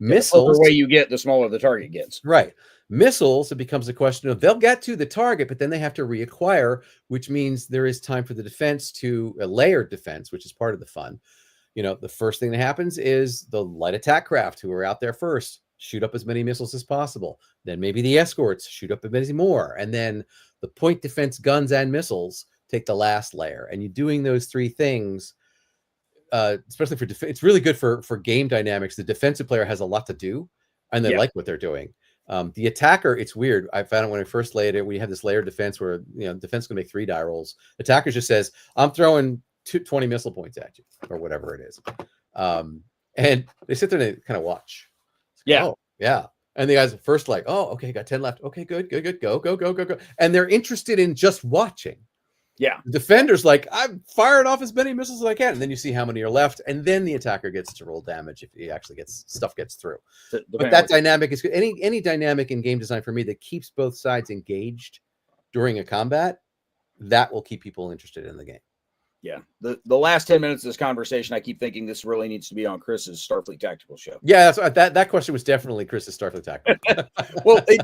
Missiles, the way you get, the smaller the target gets. Right. Missiles, it becomes a question of they'll get to the target, but then they have to reacquire, which means there is time for the defense to a layered defense, which is part of the fun. The first thing that happens is the light attack craft, who are out there first, shoot up as many missiles as possible. Then maybe the escorts shoot up a bit more. And then the point defense guns and missiles take the last layer. And you're doing those three things, especially for it's really good for game dynamics. The defensive player has a lot to do, and they like what they're doing. The attacker, it's weird. I found it when I first laid it. We have this layered defense where, defense can make 3 die rolls. Attacker just says, I'm throwing 20 missile points at you, or whatever it is. And they sit there and they kind of watch. Yeah. Oh, yeah. And the guys at first like, oh, okay, got 10 left. Okay, good. Go. And they're interested in just watching. Yeah. The defender's like, I'm firing off as many missiles as I can. And then you see how many are left. And then the attacker gets to roll damage if he actually gets through. But that dynamic is good. Any dynamic in game design for me that keeps both sides engaged during a combat, that will keep people interested in the game. Yeah. The last 10 minutes of this conversation, I keep thinking this really needs to be on Chris's Starfleet Tactical show. Yeah, that question was definitely Chris's Starfleet Tactical. Well, we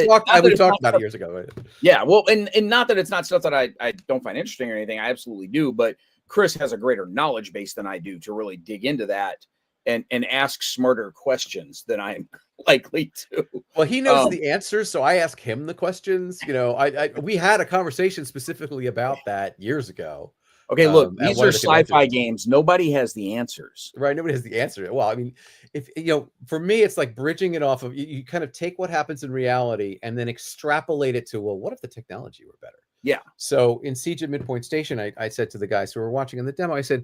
talked about it years ago. Yeah, well, and not that it's not stuff that I don't find interesting or anything. I absolutely do, but Chris has a greater knowledge base than I do to really dig into that and ask smarter questions than I'm likely to. Well, he knows the answers, so I ask him the questions. We had a conversation specifically about that years ago. Okay, look, these are sci-fi games. Nobody has the answers. Right, nobody has the answer. Well, I mean, if for me, it's like bridging it off of you kind of take what happens in reality and then extrapolate it to, well, what if the technology were better? Yeah. So in Siege at Midpoint Station, I said to the guys who were watching in the demo, I said,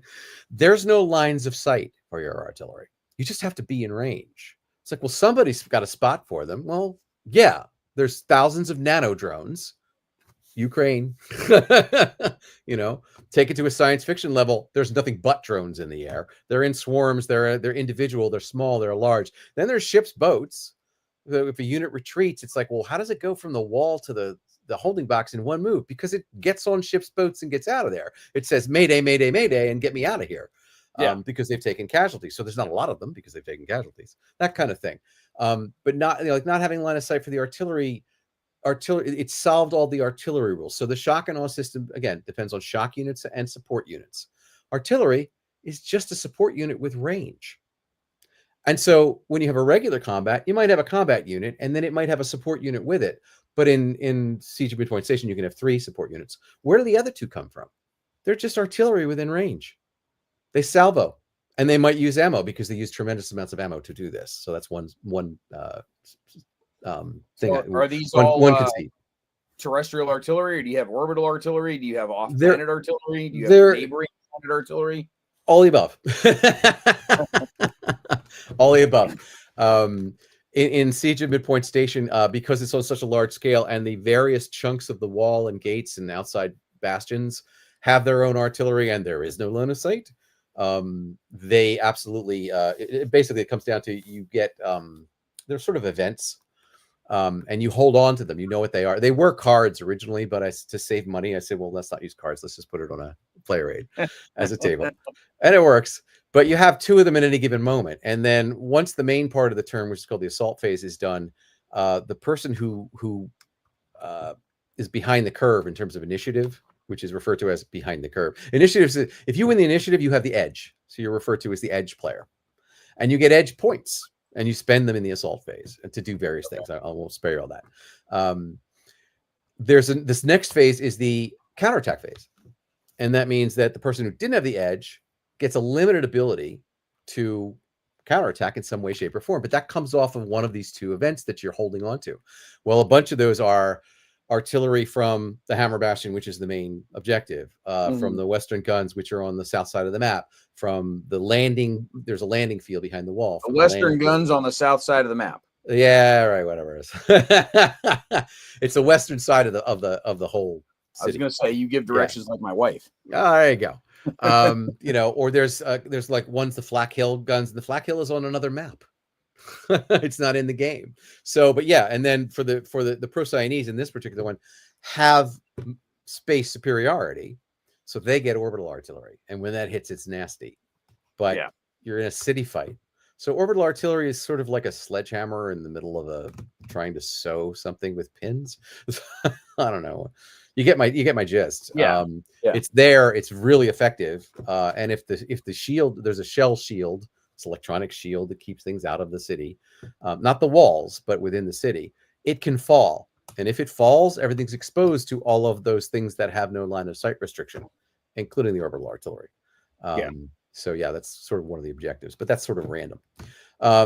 there's no lines of sight for your artillery. You just have to be in range. It's like, well, somebody's got a spot for them. Well, yeah, there's thousands of nano drones. Ukraine, take it to a science fiction level. There's nothing but drones in the air. They're in swarms. They're individual. They're small. They're large. Then there's ships, boats. If a unit retreats, it's like, well, how does it go from the wall to the holding box in one move? Because it gets on ships, boats, and gets out of there. It says Mayday, Mayday, Mayday, and get me out of here. Because they've taken casualties. So there's not a lot of them because they've taken casualties. That kind of thing. But not not having line of sight for the artillery. It solved all the artillery rules. So the shock and awe system, again, depends on shock units and support units. Artillery is just a support unit with range. And so when you have a regular combat, you might have a combat unit, and then it might have a support unit with it. But in Siege of Midpoint Station, you can have 3 support units. Where do the other 2 come from? They're just artillery within range. They salvo, and they might use ammo because they use tremendous amounts of ammo to do this. So that's one thing. So are these all one can see. Terrestrial artillery, or do you have orbital artillery? Do you have off-planet artillery? Do you have neighboring planet artillery? All the above. All the above. In Siege of Midpoint Station, because it's on such a large scale, and the various chunks of the wall and gates and outside bastions have their own artillery, and there is no line of sight. They absolutely. It comes down to you get. They're sort of events. And you hold on to them. You know what they are. They were cards originally, but to save money, I said, well, let's not use cards. Let's just put it on a player aid as a table. And it works. But you have 2 of them at any given moment. And then once the main part of the turn, which is called the assault phase, is done, the person who is behind the curve in terms of initiative, which is referred to as behind the curve. Initiative, if you win the initiative, you have the edge. So you're referred to as the edge player. And you get edge points. And you spend them in the assault phase to do various things. I won't spare you all that. This next phase is the counterattack phase. And that means that the person who didn't have the edge gets a limited ability to counterattack in some way, shape, or form. But that comes off of one of these 2 events that you're holding on to. Well, a bunch of those are artillery from the Hammer Bastion, which is the main objective, from the Western guns, which are on the south side of the map, from the landing. There's a landing field behind the wall. The Western guns on the south side of the map. Yeah, right. Whatever it is. It's the western side of the whole city. I was going to say, you give directions like my wife. Oh, there you go. Or there's like one's the Flak Hill guns, and the Flak Hill is on another map. It's not in the game. So, but yeah, and then for the Procyanese in this particular one have space superiority, so they get orbital artillery, and when that hits, it's nasty. But you're in a city fight, so orbital artillery is sort of like a sledgehammer in the middle of trying to sew something with pins. I don't know. You get my gist. It's there. It's really effective. And if the shield, there's a shell shield. It's electronic shield that keeps things out of the city, not the walls, but within the city. It can fall, and if it falls, everything's exposed to all of those things that have no line of sight restriction, including the orbital artillery. So that's sort of one of the objectives, but that's sort of random. I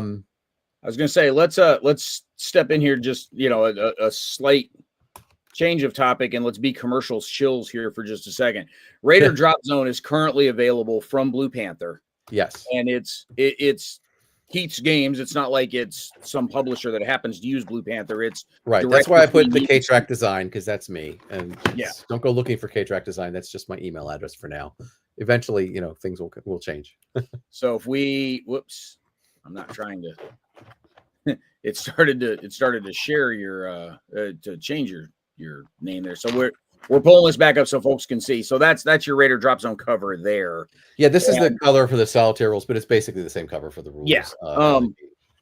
was going to say, let's step in here, just a slight change of topic, and let's be commercial shills here for just a second. Raider Drop Zone is currently available from Blue Panther. Yes. And it's Keith's Games. It's not like it's some publisher that happens to use Blue Panther. It's right. That's why I put the K-Track Design, because that's me. And don't go looking for K-Track Design. That's just my email address for now. Eventually, things will change. So if I'm not trying to. It started to share your to change your name there. So we're pulling this back up so folks can see. So that's your Raider Drop Zone cover there. Yeah, this is the color for the solitaire rules, but it's basically the same cover for the rules. Yeah.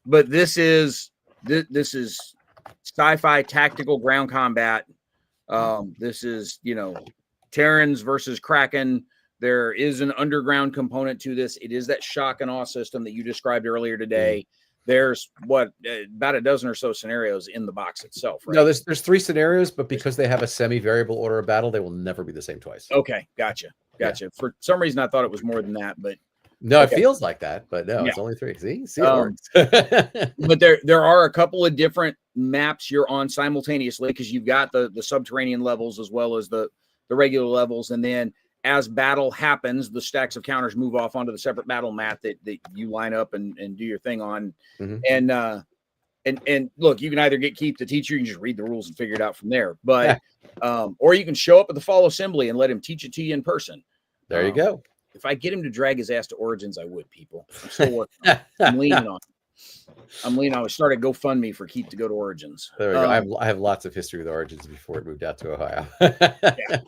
But this is sci-fi tactical ground combat. This is Terrans versus Kraken. There is an underground component to this. It is that shock and awe system that you described earlier today. There's about a dozen or so scenarios in the box itself, right? No, there's 3 scenarios, but because they have a semi-variable order of battle, they will never be the same twice. Okay, gotcha. Yeah. For some reason, I thought it was more than that, but no, it feels like that, but no, it's only 3. See, it works. But there are a couple of different maps you're on simultaneously, because you've got the subterranean levels as well as the regular levels, and then as battle happens, the stacks of counters move off onto the separate battle mat that you line up and do your thing on. Mm-hmm. And look, you can either get Keith to teach you, you can just read the rules and figure it out from there. But or you can show up at the fall assembly and let him teach it to you in person. There you go. If I get him to drag his ass to Origins, I would, people. I'm still working on it. I'm leaning on it. I started GoFundMe for Keith to go to Origins. There we go. I have lots of history with Origins before it moved out to Ohio. Yeah.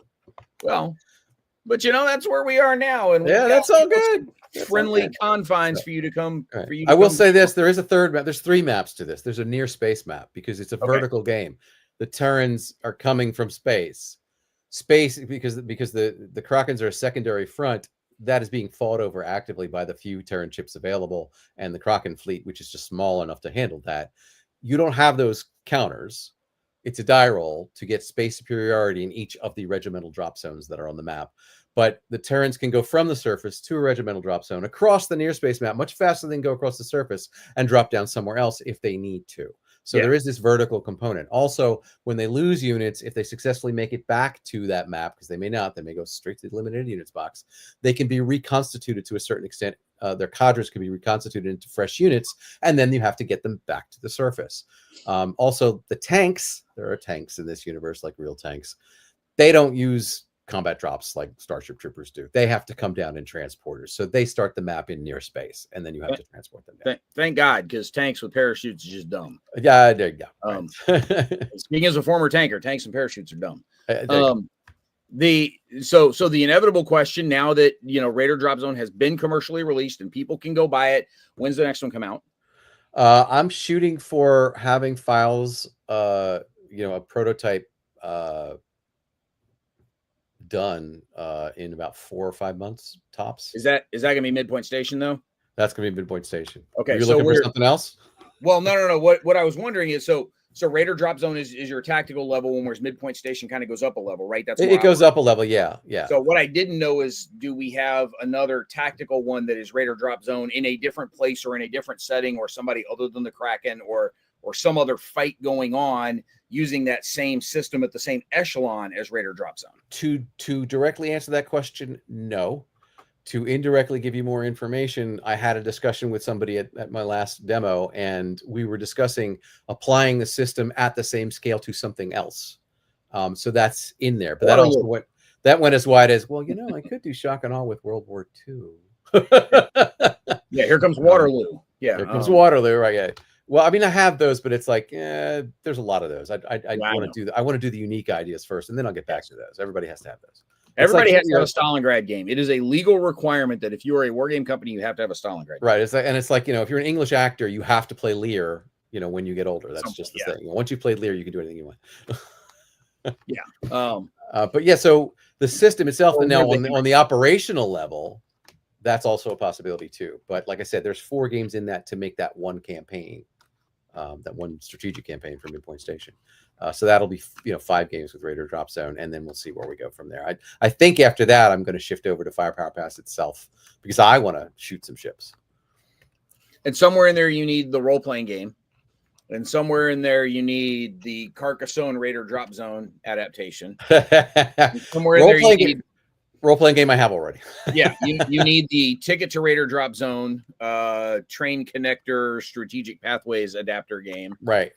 Well, but that's where we are now. And that's all good. Friendly confines for you to come. Right. For you. I will say this: there is a third map. There's 3 maps to this. There's a near space map because it's a vertical game. The Terrans are coming from space. Because the Krakens are a secondary front that is being fought over actively by the few Terran ships available and the Kraken fleet, which is just small enough to handle that. You don't have those counters. It's a die roll to get space superiority in each of the regimental drop zones that are on the map. But the Terrans can go from the surface to a regimental drop zone across the near space map much faster than go across the surface and drop down somewhere else if they need to. So there is this vertical component. Also, when they lose units, if they successfully make it back to that map, because they may not, they may go straight to the limited units box, they can be reconstituted to a certain extent. Their cadres can be reconstituted into fresh units, and then you have to get them back to the surface. Also, the tanks, there are tanks in this universe, like real tanks. They don't use combat drops like Starship Troopers do. They have to come down in transporters. So they start the map in near space, and then you have to transport them down. Thank God, because tanks with parachutes is just dumb. Yeah, there you go. Speaking as a former tanker, tanks and parachutes are dumb. So the inevitable question now that Raider Drop Zone has been commercially released and people can go buy it, when's the next one come out? I'm shooting for having files, a prototype done in about 4 or 5 months tops. Is that gonna be Midpoint Station though? That's gonna be Midpoint Station. Okay, you're looking for something else? Well, no. What I was wondering is so Raider Drop Zone is your tactical level, whereas Midpoint Station kind of goes up a level, right? That's it goes up a level, yeah. So what I didn't know is, do we have another tactical one that is Raider Drop Zone in a different place or in a different setting, or somebody other than the Kraken, or some other fight going on using that same system at the same echelon as Raider Drop Zone? To directly answer that question, no. To indirectly give you more information, I had a discussion with somebody at my last demo, and we were discussing applying the system at the same scale to something else. So that's in there. But that went as wide as, well, I could do shock and awe with World War II. Yeah, here comes Waterloo. Yeah, here comes Waterloo, right? Yeah. Well, I mean, I have those, but it's like, there's a lot of those. I want to do the unique ideas first, and then I'll get back to those. Everybody has to have those. Everybody has to have a Stalingrad game. It is a legal requirement that if you are a war game company, you have to have a Stalingrad game. Right. It's like, if you're an English actor, you have to play Lear, when you get older. That's just the thing. Once you played Lear, you can do anything you want. Yeah. But yeah, so the system itself, and now on the operational level, that's also a possibility too. But like I said, there's 4 games in that to make that one campaign, that one strategic campaign for Midpoint Station. So that'll be 5 games with Raider Drop Zone, and then we'll see where we go from there. I think after that, I'm going to shift over to Firepower Pass itself because I want to shoot some ships. And somewhere in there, you need the role-playing game, and somewhere in there, you need the Carcassonne Raider Drop Zone adaptation. Somewhere in there, you need role-playing game I have already. Yeah, you need the Ticket to Raider Drop Zone, Train Connector, Strategic Pathways adapter game. Right.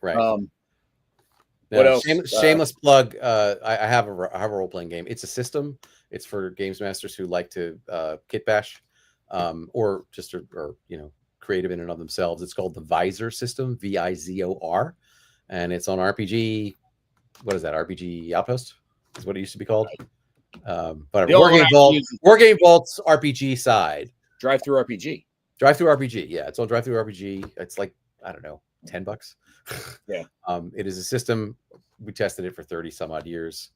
What else? Shameless plug. I have a role-playing game. It's a system. It's for games masters who like to kit bash, or creative in and of themselves. It's called the Visor system, Vizor, and it's on RPG. What is that? RPG Outpost is what it used to be called. But War Game Vault's RPG side. Drive-through RPG. Yeah, it's on Drive-through RPG. It's like, I don't know, $10. Yeah. It is a system. We tested it for 30 some odd years.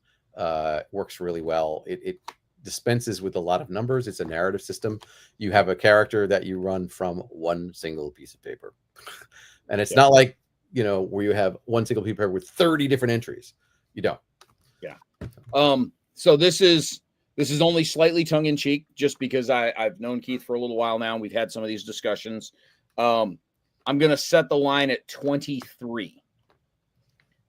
Works really well. It dispenses with a lot of numbers. It's a narrative system. You have a character that you run from one single piece of paper. And it's not like, where you have one single piece of paper with 30 different entries. You don't. Yeah. So this is only slightly tongue-in-cheek, just because I've known Keith for a little while now, and we've had some of these discussions. I'm going to set the line at 23.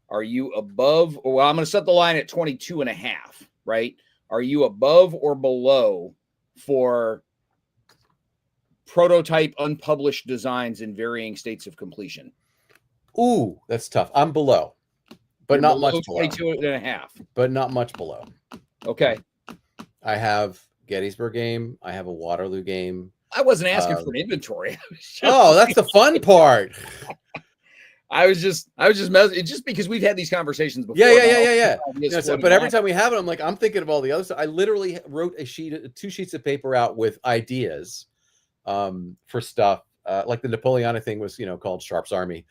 Are you above? Well, I'm going to set the line at 22 and a half, right? are you above or below for prototype unpublished designs in varying states of completion? Ooh, that's tough. I'm below, but You're not below much below. 22.5. But not much below. Okay. I have Gettysburg game. I have a Waterloo game. I wasn't asking for an inventory. Oh, that's the fun part. I was just just because we've had these conversations before. Yeah. But every time we have it, I'm like, I'm thinking of all the other stuff. I literally wrote two sheets of paper out with ideas for stuff. Like the Napoleonic thing was, called Sharp's Army.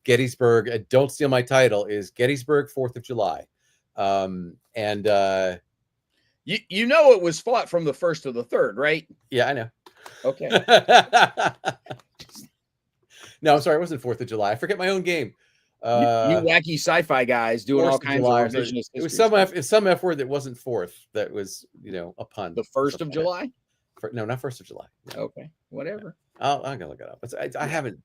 Gettysburg, don't steal my title, is Gettysburg 4th of July. It was fought from the 1st to the 3rd, right? Yeah, I know. Okay. No, I'm sorry, it wasn't 4th of July. I forget my own game. You wacky sci-fi guys doing all kinds of revisionist. It was some F word that wasn't 4th. That was, a pun. The 1st of July? No, not 1st of July. No. Okay, whatever. I'm gonna look it up. I haven't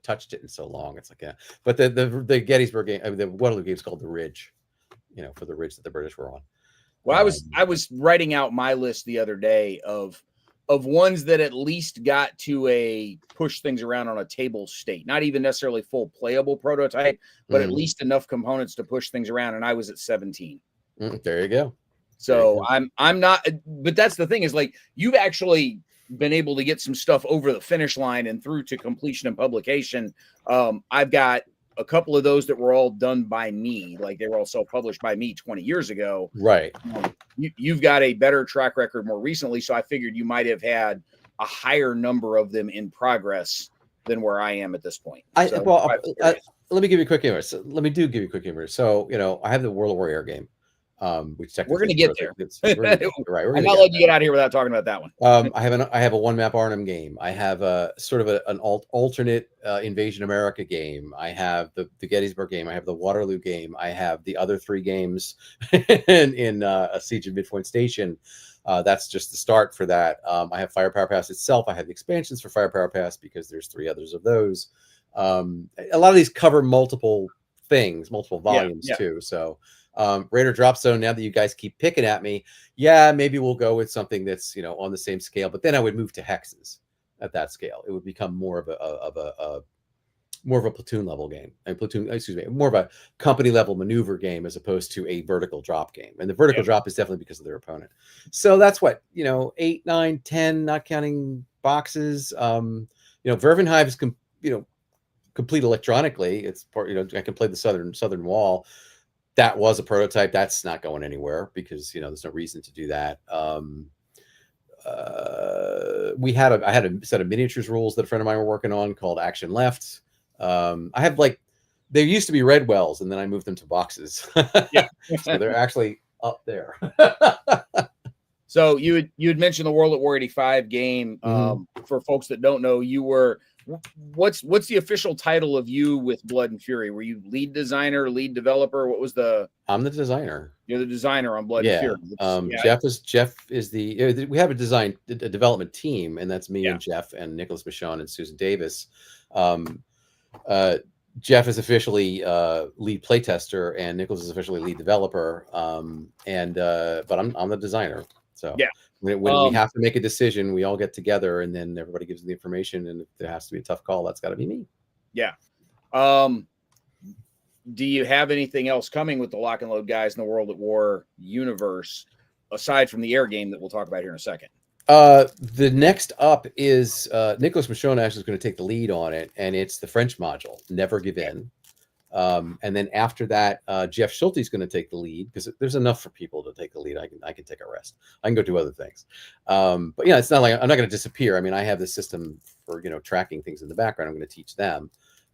touched it in so long. It's like, yeah. But the Gettysburg game, the Waterloo game is called the Ridge. For the ridge that the British were on. Well, I was writing out my list the other day of ones that at least got to a push things around on a table state, not even necessarily full playable prototype, but at least enough components to push things around. And I was at 17. There you go. So I'm not, but that's the thing is, like, you've actually been able to get some stuff over the finish line and through to completion and publication. I've got a couple of those that were all done by me, like they were all self-published by me 20 years ago. Right. You've got a better track record more recently, so I figured you might have had a higher number of them in progress than where I am at this point. Let me give you a quick humor. So So, I have the World of Warrior game. Which we're going to get there. Right. I'm not letting you get out of here without talking about that one. I have a one map Arnhem game. I have a sort of an alternate Invasion America game. I have the Gettysburg game. I have the Waterloo game. I have the other 3 games in a Siege of Midpoint Station. That's just the start for that. I have Firepower Pass itself. I have the expansions for Firepower Pass because there's 3 others of those. A lot of these cover multiple things, multiple volumes too. So Raider Drop Zone, now that you guys keep picking at me, maybe we'll go with something that's on the same scale, but then I would move to hexes at that scale. It would become more of a platoon level game, more of a company level maneuver game as opposed to a vertical drop game. And the vertical drop is definitely because of their opponent. So that's what 8, 9, 10, not counting boxes. Vervenhive is complete electronically. It's part, I can play the southern wall. That was a prototype. That's not going anywhere because there's no reason to do that. I had a set of miniatures rules that a friend of mine were working on called Action Left. I have there used to be red wells and then I moved them to boxes. So they're actually up there. So you had mentioned the World at War 85 game. For folks that don't know, you were. What's the official title of you with Blood and Fury? Were you lead designer, lead developer? What was I'm the designer. You're the designer on Blood and Fury. Jeff is the we have a development team, and that's me and Jeff and Nicholas Michon and Susan Davis. Jeff is officially lead playtester and Nicholas is officially lead developer. But I'm the designer. So when we have to make a decision, we all get together and then everybody gives the information. And if there has to be a tough call, that's got to be me. Yeah. Do you have anything else coming with the Lock and Load guys in the World at War universe, aside from the air game that we'll talk about here in a second? The next up is Nicholas Michon actually is going to take the lead on it, and it's the French module, Never Give In. And then after that, Jeff Schulte is going to take the lead because there's enough for people to take the lead. I can take a rest. I can go do other things. But yeah, it's not like I'm not going to disappear. I mean, I have the system for tracking things in the background. I'm going to teach them.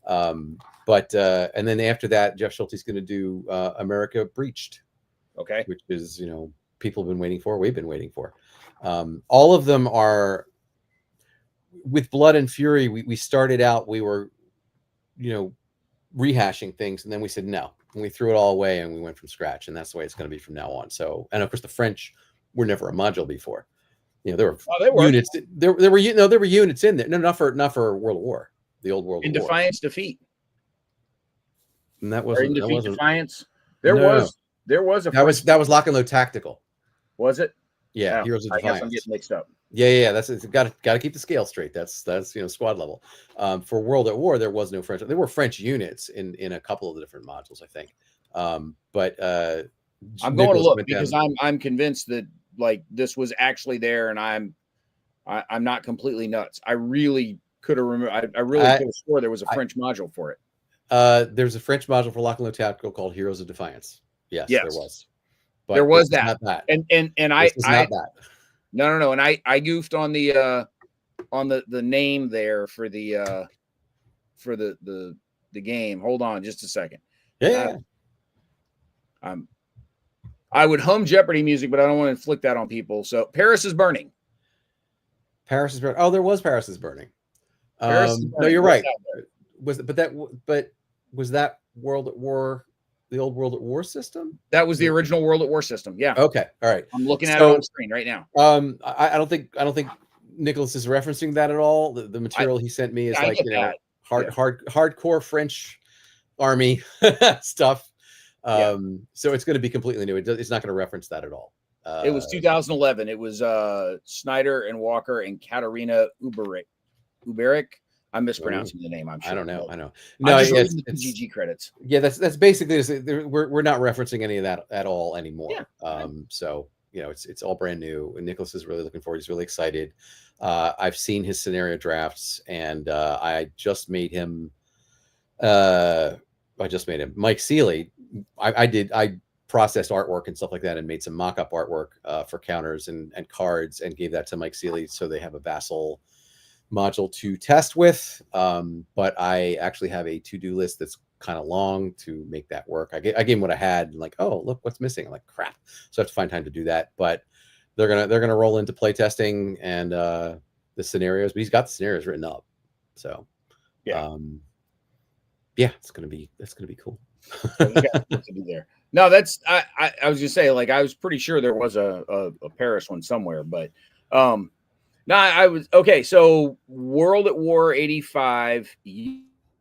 And then after that, Jeff Schulte is going to do America Breached. Okay. Which is people have been waiting for. We've been waiting for. All of them are with Blood and Fury. We started out. We were, rehashing things, and then we said no, and we threw it all away, and we went from scratch, and that's the way it's going to be from now on. So, and of course, the French were never a module before. There were units. There were units in there. No, not for World War, the old World in War. Defiance Defeat. And that wasn't Defiance. There was. There was a that was Lock and Load Tactical. Was it? Yeah, Oh, Heroes of I guess I'm Defiance. getting mixed up. Yeah. That's it's got to keep the scale straight. That's squad level. For World at War, there was no French. There were French units in a couple of the different modules, I think. But I'm going to look because I'm convinced that like this was actually there, and I'm not completely nuts. I really could have remembered. I really could have swore there was a French module for it. There's a French module for Lock and Load Tactical called Heroes of Defiance. Yes. There was. But there was that. Not that. And this is not that. No. And I goofed on the name there for the game. Hold on just a second. Yeah. I would hum Jeopardy music, but I don't want to inflict that on people. So Paris is Burning. Paris is Burning. Oh, there was Paris is Burning. No, you're right. Was that World at War, the old World at War system? That was the original World at War system. Yeah. Okay. All right. I'm looking at it on screen right now. I don't think Nicholas is referencing that at all. The material he sent me is like hardcore French army stuff. So it's going to be completely new. It's not going to reference that at all. It was 2011. It was Snyder and Walker and Katarina Uberic. I'm mispronouncing the name. I'm sure. I don't know. No, it's the PGG credits. Yeah, that's basically we're not referencing any of that at all anymore. Yeah. So it's all brand new, and Nicholas is really looking forward. He's really excited. I've seen his scenario drafts, and I just made him. Mike Seeley. I processed artwork and stuff like that, and made some mock-up artwork for counters and cards, and gave that to Mike Seeley so they have a Vassal module to test with. But I actually have a to-do list that's kind of long to make that work. I gave him what I had, and like, oh, look what's missing. I'm like, crap. So I have to find time to do that. But they're gonna roll into play testing and the scenarios. But he's got the scenarios written up. So it's gonna be cool. So to be there. No, that's I was gonna say, like, I was pretty sure there was a Paris one somewhere, but no, I was okay. So World at War 85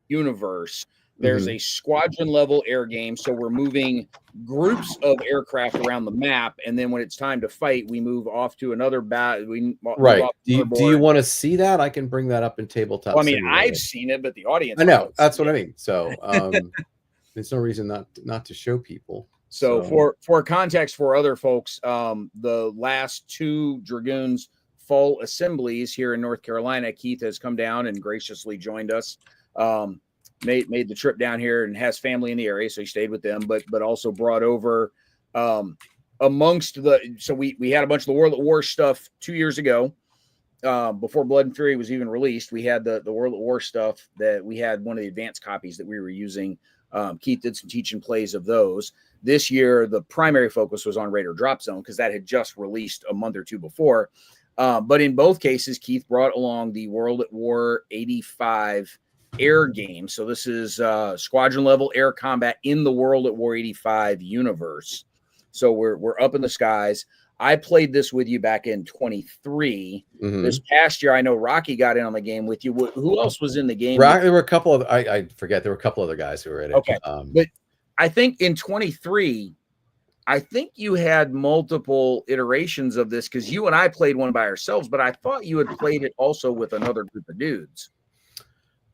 universe, there's a squadron level air game. So we're moving groups of aircraft around the map, and then when it's time to fight, we move off to another battle. Right. Do you want to see that? I can bring that up in tabletop. Well, I mean, I've seen it, but the audience. I know. That's what I mean. So there's no reason not to show people. So for context for other folks, the last two Dragoons fall assemblies here in North Carolina, Keith has come down and graciously joined us. Made the trip down here and has family in the area, so he stayed with them, but also brought over amongst the. So we had a bunch of the World at War stuff 2 years ago, before Blood and Fury was even released. We had the World at War stuff that we had, one of the advanced copies that we were using. Keith did some teach and plays of those. This year, the primary focus was on Raider Drop Zone because that had just released a month or two before. But in both cases, Keith brought along the World at War 85 air game. So this is squadron level air combat in the World at War 85 universe. So we're up in the skies. I played this with you back in 23. This past year, I know Rocky got in on the game with you. Who else was in the game? There were a couple of I forget. There were a couple other guys who were in it. Okay, but I think in 23. I think you had multiple iterations of this because you and I played one by ourselves, but I thought you had played it also with another group of dudes.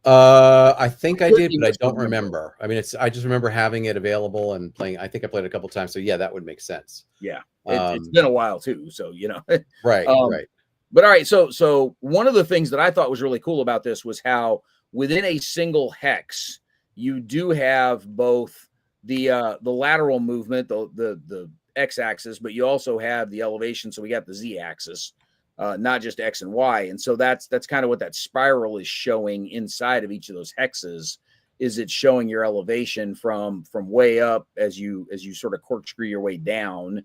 I think I did, but I don't remember. I mean, I just remember having it available and playing. I think I played it a couple of times. So yeah, that would make sense. Yeah. It's been a while too. So, right. Right. But all right. So one of the things that I thought was really cool about this was how within a single hex, you do have both the lateral movement, the x-axis, but you also have the elevation. So we got the z-axis, not just x and y. And so that's kind of what that spiral is showing inside of each of those hexes. Is it's showing your elevation from way up as you sort of corkscrew your way down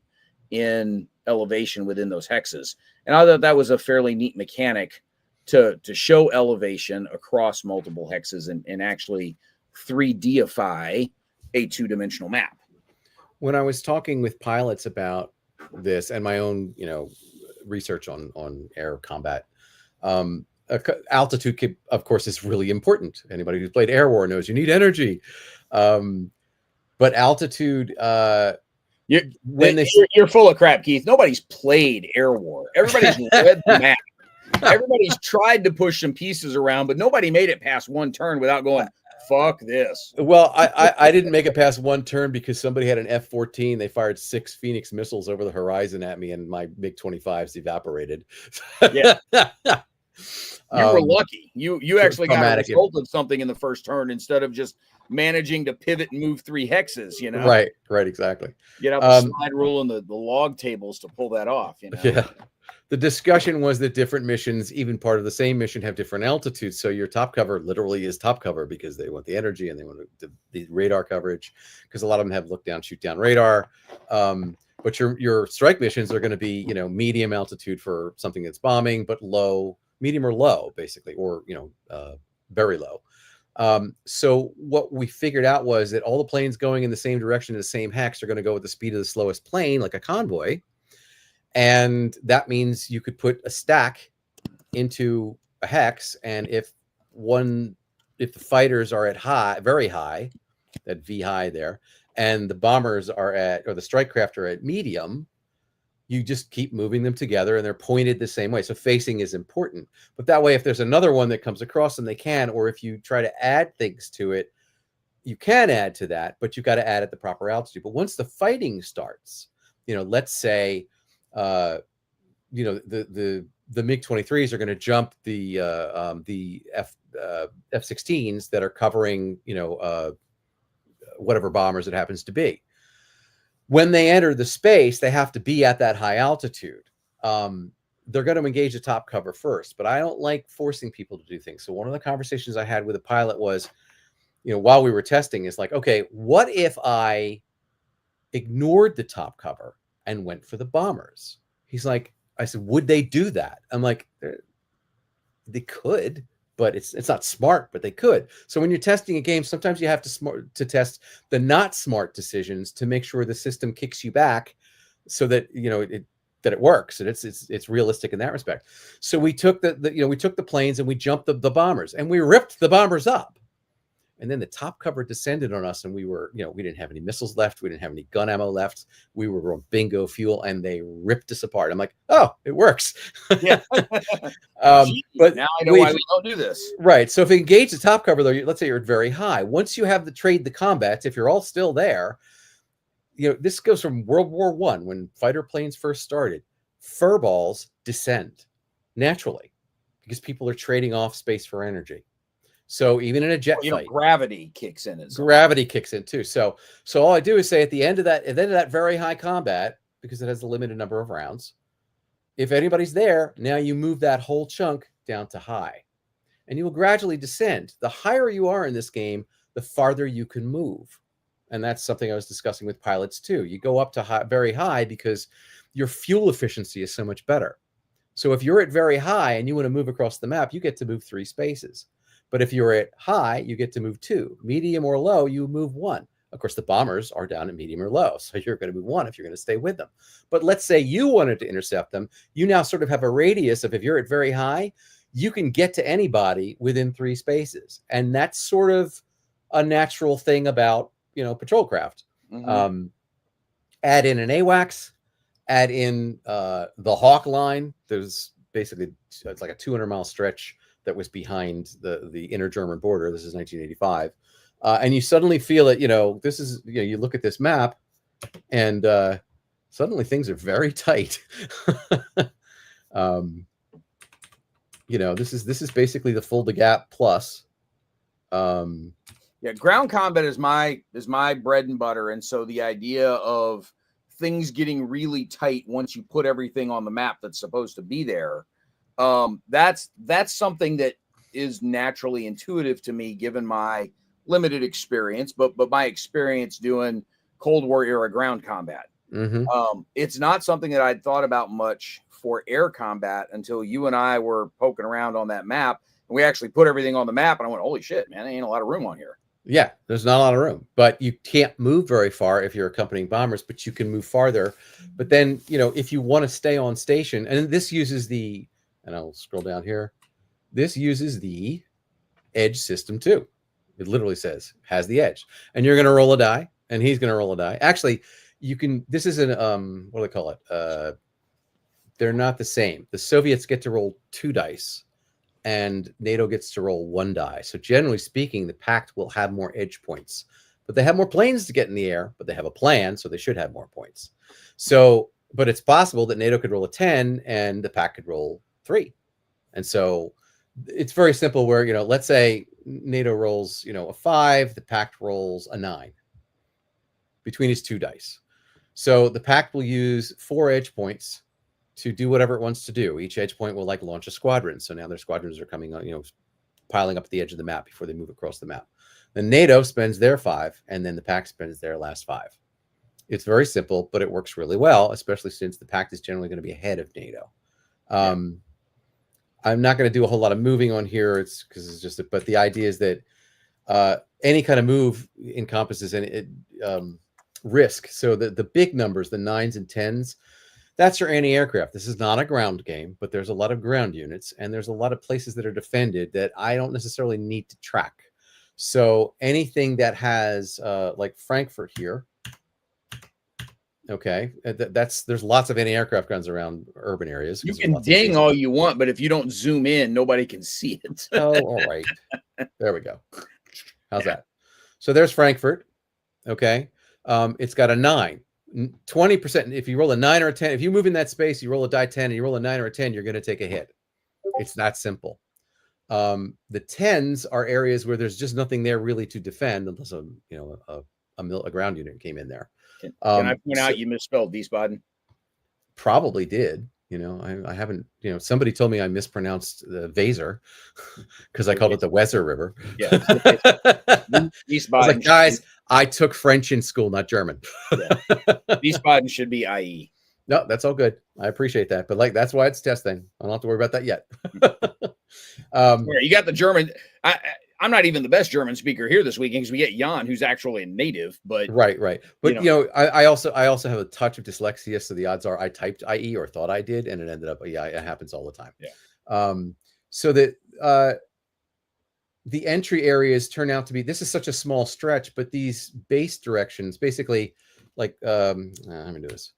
in elevation within those hexes. And I thought that was a fairly neat mechanic to show elevation across multiple hexes and actually 3Dify a two-dimensional map. When I was talking with pilots about this and my own, research on air combat, altitude, of course, is really important. Anybody who's played Air War knows you need energy. But altitude You're, when they you're full of crap, Keith. Nobody's played Air War. Everybody's read the map. Everybody's tried to push some pieces around, but nobody made it past one turn without going, fuck this. Well, I didn't make it past one turn because somebody had an F-14. They fired 6 Phoenix missiles over the horizon at me, and my MiG-25s evaporated. Yeah. You were lucky. You actually got a result of something in the first turn instead of just managing to pivot and move 3 hexes, you know? Right, exactly. Get out the slide rule and the log tables to pull that off, you know? Yeah. The discussion was that different missions, even part of the same mission, have different altitudes. So your top cover literally is top cover because they want the energy and they want the radar coverage, because a lot of them have look down, shoot down radar. But your strike missions are going to be, medium altitude for something that's bombing, but low, medium or low, basically, or, very low. So what we figured out was that all the planes going in the same direction in the same hex are going to go at the speed of the slowest plane, like a convoy. And that means you could put a stack into a hex. And if the fighters are at very high, that V high there, and the bombers are or the strike craft are at medium, you just keep moving them together and they're pointed the same way. So facing is important, but that way, if there's another one that comes across them, they can, or if you try to add things to it, you can add to that, but you've got to add at the proper altitude. But once the fighting starts, let's say, the MiG-23s are going to jump the F-16s that are covering, whatever bombers it happens to be. When they enter the space, they have to be at that high altitude. They're going to engage the top cover first, but I don't like forcing people to do things. So one of the conversations I had with a pilot was, while we were testing, is like, okay, what if I ignored the top cover and went for the bombers? He's like, I said, would they do that? I'm like, they could, but it's not smart, but they could. So when you're testing a game, sometimes you have to test the not smart decisions to make sure the system kicks you back so that, that it works and it's realistic in that respect. So we took we took the planes and we jumped the bombers and we ripped the bombers up. And then the top cover descended on us, and we were, we didn't have any missiles left. We didn't have any gun ammo left. We were on bingo fuel, and they ripped us apart. I'm like, oh, it works. Yeah. But now I know why we don't do this. Right. So if you engage the top cover, though, let's say you're at very high. Once you have the combats, if you're all still there, this goes from World War I, when fighter planes first started. Furballs descend naturally because people are trading off space for energy. So even in a jet fight, gravity kicks in. Gravity kicks in too. So all I do is say at the end of that very high combat, because it has a limited number of rounds, if anybody's there, now you move that whole chunk down to high, and you will gradually descend. The higher you are in this game, the farther you can move, and that's something I was discussing with pilots too. You go up to very high because your fuel efficiency is so much better. So if you're at very high and you want to move across the map, you get to move 3 spaces. But if you're at high, you get to move 2. Medium or low, you move 1. Of course, the bombers are down at medium or low, so you're going to move 1 if you're going to stay with them. But let's say you wanted to intercept them. You now sort of have a radius of, if you're at very high, you can get to anybody within 3 spaces. And that's sort of a natural thing about, patrol craft. Mm-hmm. Add in an AWACS, add in the Hawk line. There's basically, it's like a 200-mile stretch that was behind the inner German border. This is 1985. And you suddenly feel it, this is, you look at this map and suddenly things are very tight. This is basically the Full the Gap plus. Yeah, ground combat is my bread and butter. And so the idea of things getting really tight once you put everything on the map that's supposed to be there, that's something that is naturally intuitive to me, given my limited experience, but my experience doing Cold War era ground combat. Mm-hmm. It's not something that I'd thought about much for air combat until you and I were poking around on that map, and we actually put everything on the map, and I went, holy shit, man, there ain't a lot of room on here. Yeah, there's not a lot of room, but you can't move very far if you're accompanying bombers, but you can move farther. But then, if you want to stay on station, and this uses and I'll scroll down here, this uses the edge system too. It literally says, has the edge. And you're going to roll a die, and he's going to roll a die. Actually, you can, this is an, what do they call it? They're not the same. The Soviets get to roll 2 dice and NATO gets to roll 1 die. So generally speaking, the pact will have more edge points, but they have more planes to get in the air, but they have a plan, so they should have more points. So, but it's possible that NATO could roll a 10 and the pact could roll 3. And so it's very simple where, let's say NATO rolls, a 5, the pact rolls a 9 between its 2 dice. So the pact will use 4 edge points to do whatever it wants to do. Each edge point will launch a squadron. So now their squadrons are coming on, piling up at the edge of the map before they move across the map. Then NATO spends their 5, and then the pact spends their last 5. It's very simple, but it works really well, especially since the pact is generally going to be ahead of NATO. I'm not going to do a whole lot of moving on here. It's because it's just, but the idea is that any kind of move encompasses any risk. So the big numbers, the 9s and 10s, that's your anti-aircraft. This is not a ground game, but there's a lot of ground units, and there's a lot of places that are defended that I don't necessarily need to track. So anything that has like Frankfurt here, okay, there's lots of anti-aircraft guns around urban areas. You can ding all you want, but if you don't zoom in, nobody can see it. Oh, all right. There we go. How's that? So there's Frankfurt. Okay. It's got a 9. 20%. If you roll a 9 or a 10, if you move in that space, you roll a die 10 and you roll a 9 or a 10, you're going to take a hit. It's that simple. The 10s are areas where there's just nothing there really to defend unless a ground unit came in there. Can I point out you misspelled Wiesbaden? Probably did. I haven't, somebody told me I mispronounced the Weser because I called it the Weser River. Yeah. Wiesbaden. I was like, guys, I took French in school, not German. Yeah. Wiesbaden should be IE. No, that's all good. I appreciate that. But that's why it's testing. I don't have to worry about that yet. You got the German. I'm not even the best German speaker here this weekend because we get Jan, who's actually a native. But right. But I also have a touch of dyslexia, so the odds are I typed IE or thought I did, and it ended up it happens all the time. Yeah. So that the entry areas turn out to be, this is such a small stretch, but these base directions basically let me do this.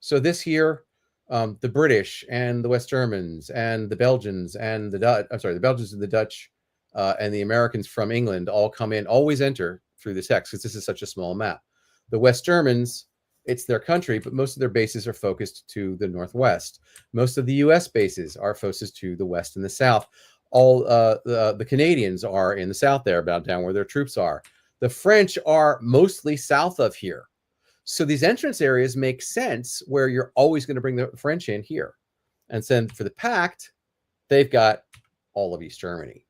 So this here, the British and the West Germans and the Belgians and the Belgians and the Dutch and the Americans from England all come in, always enter through this hex because this is such a small map. The West Germans, it's their country, but most of their bases are focused to the northwest. Most of the U.S. bases are focused to the west and the south. All the Canadians are in the south there, about down where their troops are. The French are mostly south of here. So these entrance areas make sense where you're always going to bring the French in here. And then for the pact, they've got all of East Germany,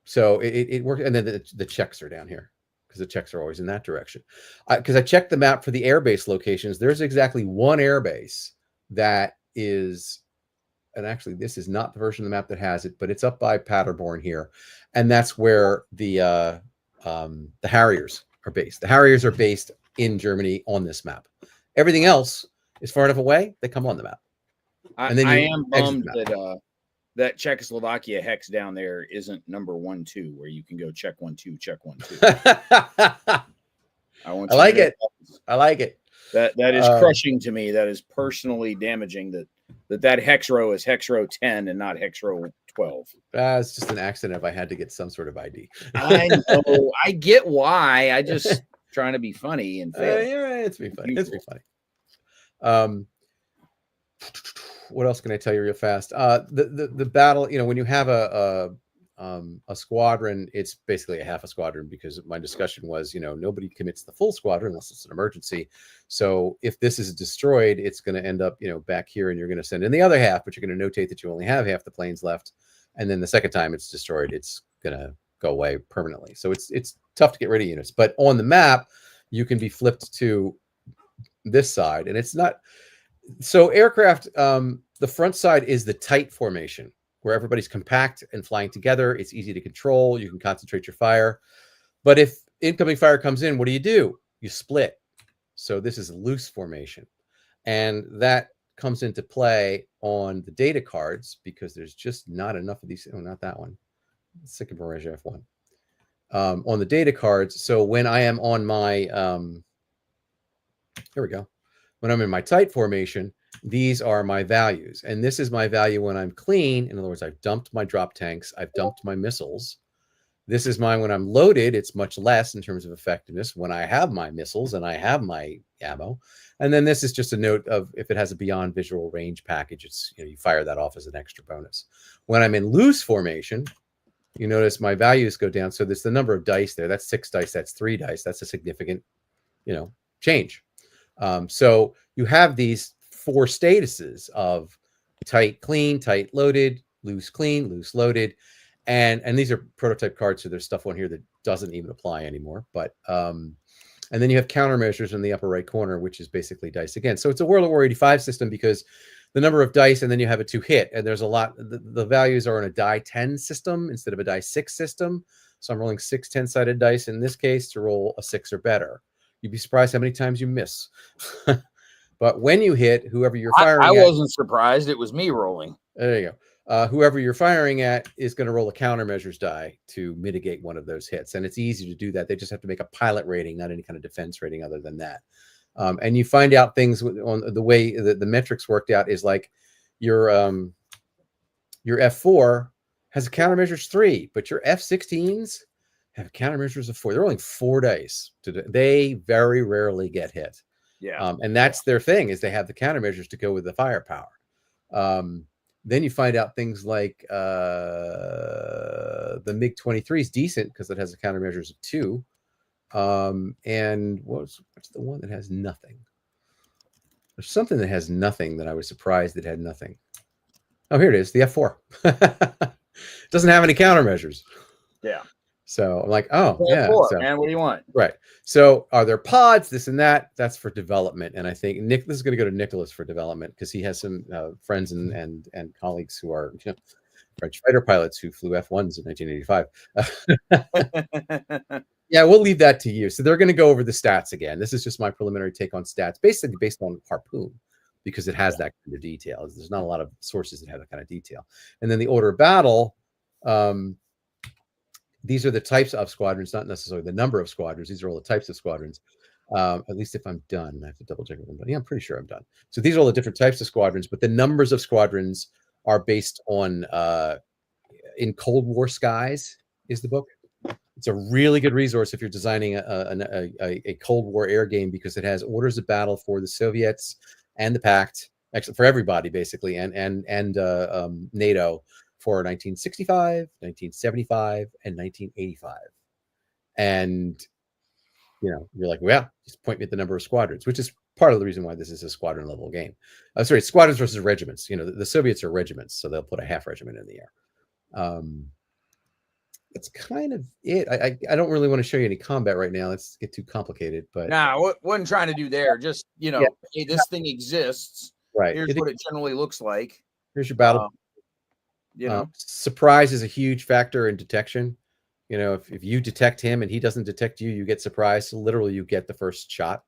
So it works. And then the Czechs are down here because the Czechs are always in that direction. Because I checked the map for the airbase locations. There's exactly one airbase that is, and actually this is not the version of the map that has it, but it's up by Paderborn here. And that's where the Harriers are based. The Harriers are based in Germany on this map. Everything else is far enough away, they come on the map. I am bummed that Czechoslovakia hex down there isn't number 1-2, where you can go check 1-2, check 1-2. I like it. That is crushing to me. That is personally damaging that hex row is hex row 10 and not hex row 12. It's just an accident if I had to get some sort of ID. I know. I get why. I just trying to be funny and fail. You're right. It's be funny. It's be funny. What else can I tell you real fast? The battle, when you have a squadron, it's basically a half a squadron because my discussion was, nobody commits the full squadron unless it's an emergency. So if this is destroyed, it's going to end up, back here, and you're going to send in the other half, but you're going to notate that you only have half the planes left. And then the second time it's destroyed, it's going to go away permanently. So it's tough to get rid of units, but on the map, you can be flipped to this side, and it's not. So aircraft, the front side is the tight formation where everybody's compact and flying together. It's easy to control. You can concentrate your fire. But if incoming fire comes in, what do? You split. So this is a loose formation. And that comes into play on the data cards because there's just not enough of these. Oh, not that one. Sycamore F1. On the data cards. So when I am on my Here we go. When I'm in my tight formation, these are my values. And this is my value when I'm clean. In other words, I've dumped my drop tanks. I've dumped my missiles. This is mine when I'm loaded. It's much less in terms of effectiveness when I have my missiles and I have my ammo. And then this is just a note of if it has a beyond visual range package, it's, you fire that off as an extra bonus. When I'm in loose formation, you notice my values go down. So there's the number of dice there. That's 6 dice. That's 3 dice. That's a significant, change. So you have these 4 statuses of tight, clean, tight, loaded, loose, clean, loose, loaded. And these are prototype cards, so there's stuff on here that doesn't even apply anymore. But and then you have countermeasures in the upper right corner, which is basically dice again. So it's a World of War 85 system because the number of dice, and then you have it to hit, and there's a lot. The values are in a die 10 system instead of a die 6 system. So I'm rolling 6 10-sided dice in this case to roll a 6 or better. You'd be surprised how many times you miss. But when you hit, whoever you're firing I wasn't surprised. It was me rolling. There you go. Whoever you're firing at is going to roll a countermeasures die to mitigate one of those hits. And it's easy to do that. They just have to make a pilot rating, not any kind of defense rating other than that. And you find out things on the way the metrics worked out is like your F4 has a countermeasures 3, but your F16s have countermeasures of 4. They're rolling 4 dice. They very rarely get hit. Yeah. And that's their thing, is they have the countermeasures to go with the firepower. Then you find out things like the MiG-23 is decent because it has a countermeasures of 2. And what's the one that has nothing? There's something that has nothing that I was surprised it had nothing. Oh, here it is, the F4. Doesn't have any countermeasures. Yeah. So I'm like, oh, yeah. F4, so, man, what do you want? Right. So are there pods, this and that? That's for development. And I think this is going to go to Nicholas for development because he has some friends and colleagues who are French fighter pilots who flew F1s in 1985. Yeah, we'll leave that to you. So they're going to go over the stats again. This is just my preliminary take on stats, basically based on Harpoon, because it has that kind of detail. There's not a lot of sources that have that kind of detail. And then the order of battle, these are the types of squadrons, not necessarily the number of squadrons. These are all the types of squadrons. At least if I'm done, I have to double check if I'm done. Yeah, I'm pretty sure I'm done. So these are all the different types of squadrons, but the numbers of squadrons are based on in Cold War skies is the book. It's a really good resource if you're designing a Cold War air game because it has orders of battle for the Soviets and the Pact, actually for everybody basically, and NATO for 1965, 1975, and 1985. And you're like, well, just point me at the number of squadrons, which is part of the reason why this is a squadron level game. Sorry, squadrons versus regiments. The Soviets are regiments, so they'll put a half regiment in the air. That's kind of it. I don't really want to show you any combat right now. Let's get too complicated. But what I'm trying to do there, just hey, this thing exists. Right. Here's what it generally looks like. Here's your battle. Surprise is a huge factor in detection. If you detect him and he doesn't detect you, you get surprised. So literally, you get the first shot.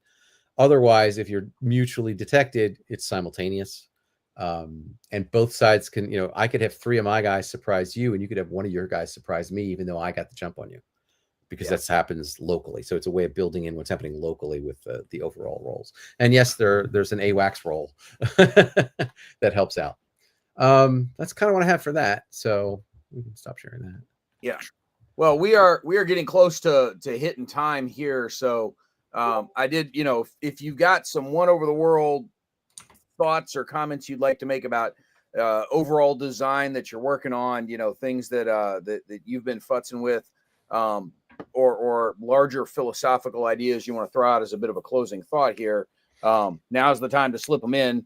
Otherwise, if you're mutually detected, it's simultaneous. And both sides can, I could have 3 of my guys surprise you, and you could have 1 of your guys surprise me, even though I got the jump on you, because that happens locally. So it's a way of building in what's happening locally with the overall rolls. And yes, there's an AWACS roll that helps out. That's kind of what I have for that. So we can stop sharing that. Yeah. Well, we are getting close to hitting time here. So I did, if you got some one over the world thoughts or comments you'd like to make about overall design that you're working on, things that that you've been futzing with, or larger philosophical ideas you want to throw out as a bit of a closing thought here, now's the time to slip them in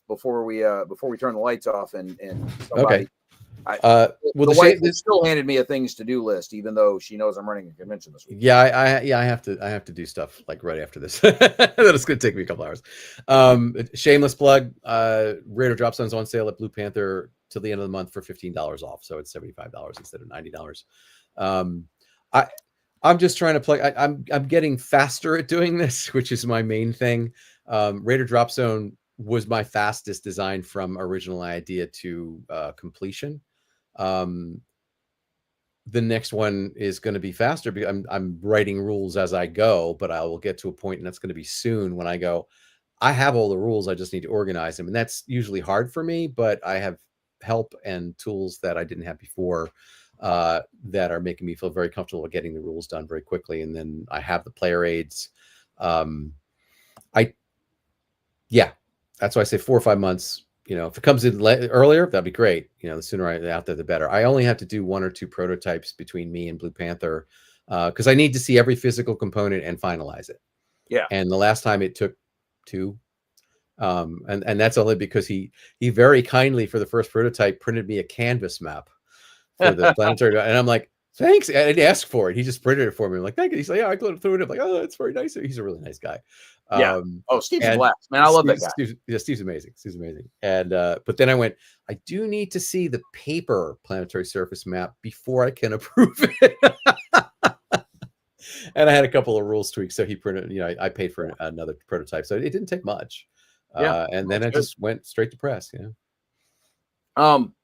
before we turn the lights off and somebody. Okay. Well, the wife still handed me a things to do list, even though she knows I'm running a convention this week. Yeah, I have to do stuff like right after this. That's going to take me a couple hours. Shameless plug. Raider Drop Zone's on sale at Blue Panther till the end of the month for $15 off, so it's $75 instead of $90. I'm just trying to play. I'm getting faster at doing this, which is my main thing. Raider Drop Zone was my fastest design from original idea to completion. the next one is going to be faster because I'm writing rules as I go, but I will get to a point, and that's going to be soon, when I go, I have all the rules, I just need to organize them. And that's usually hard for me, but I have help and tools that I didn't have before, that are making me feel very comfortable with getting the rules done very quickly. And then I have the player aids. Yeah, that's why I say 4 or 5 months. If it comes in earlier, that'd be great. The sooner I out there, the better. I only have to do 1 or 2 prototypes between me and Blue Panther, because I need to see every physical component and finalize it. Yeah. And the last time it took 2, and that's only because he very kindly, for the first prototype, printed me a canvas map for the planetary, and I'm like, thanks. I didn't ask for it. He just printed it for me. I'm like, thank you. He's like, yeah, I threw it in. I'm like, oh, that's very nice. He's a really nice guy. Yeah. Steve's a blast, man. I love that guy. Steve's amazing. Steve's amazing. And but then I went, I do need to see the paper planetary surface map before I can approve it. And I had a couple of rules tweaks, so he printed. I paid for another prototype, so it didn't take much. And then I just went straight to press. I'm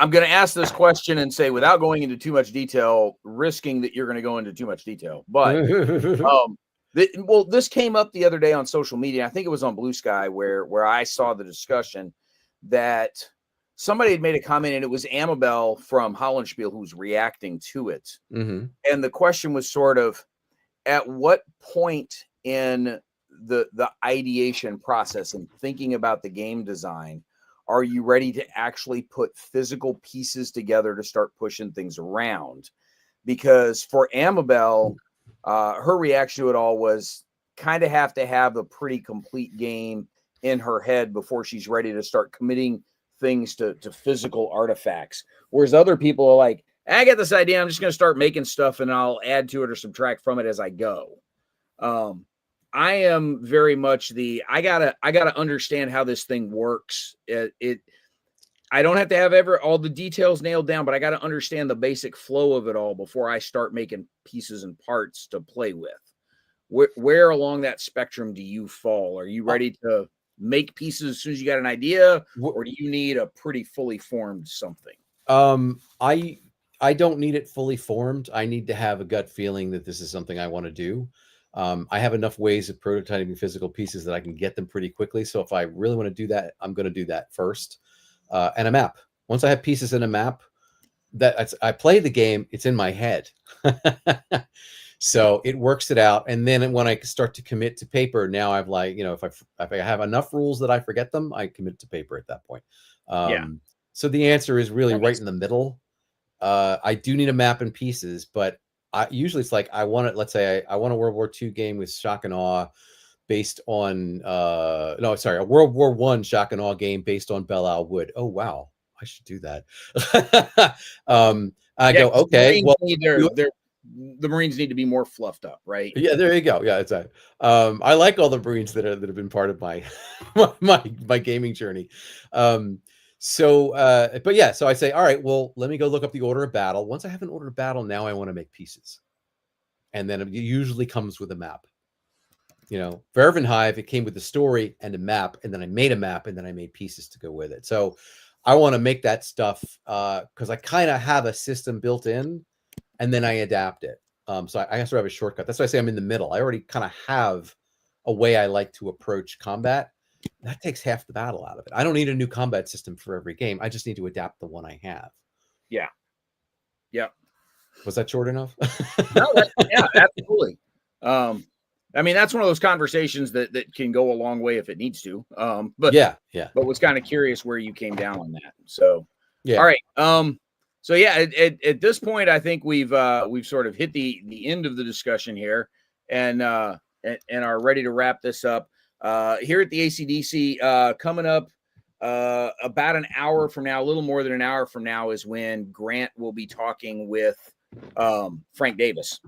going to ask this question and say, without going into too much detail, risking that you're going to go into too much detail, but this came up the other day on social media. I think it was on Blue Sky where I saw the discussion that somebody had made a comment, and it was Amabel from Hollandspiel who was reacting to it. Mm-hmm. And the question was sort of, at what point in the ideation process and thinking about the game design are you ready to actually put physical pieces together to start pushing things around? Because for Amabel, her reaction to it all was kind of have to have a pretty complete game in her head before she's ready to start committing things to physical artifacts. Whereas other people are like, I get this idea, I'm just going to start making stuff and I'll add to it or subtract from it as I go. I am very much I gotta understand how this thing works. I don't have to have all the details nailed down, but I got to understand the basic flow of it all before I start making pieces and parts to play with. Where along that spectrum do you fall? Are you ready to make pieces as soon as you got an idea, or do you need a pretty fully formed something? I don't need it fully formed. I need to have a gut feeling that this is something I want to do. I have enough ways of prototyping physical pieces that I can get them pretty quickly. So if I really want to do that, I'm going to do that first. And a map. Once I have pieces in a map, I play the game, it's in my head. So it works it out. And then when I start to commit to paper, now I've if I have enough rules that I forget them, I commit to paper at that point. So the answer is really right in the middle. I do need a map and pieces, but usually it's like, let's say I want a World War II game with shock and awe based on a World War I shock and awe game based on Belle Isle Wood. Oh wow, I should do that. Go, okay, well, the Marines need to be more fluffed up, right? Yeah, there you go. Yeah, it's I like all the Marines that have been part of my my gaming journey. So I say, all right, well, let me go look up the order of battle. Once I have an order of battle, now I want to make pieces. And then it usually comes with a map. For Ervenhive, it came with the story and a map, and then I made a map, and then I made pieces to go with it. So I want to make that stuff because I kind of have a system built in, and then I adapt it. So I sort of have a shortcut. That's why I say I'm in the middle. I already kind of have a way I like to approach combat. That takes half the battle out of it. I don't need a new combat system for every game. I just need to adapt the one I have. Yeah. Was that short enough? No, yeah, absolutely. I mean, that's one of those conversations that can go a long way if it needs to. But was kind of curious where you came down on that. So, all right. So yeah, at this point, I think we've sort of hit the end of the discussion here, and are ready to wrap this up. Here at the ACDC, coming up about an hour from now, a little more than an hour from now, is when Grant will be talking with Frank Davis.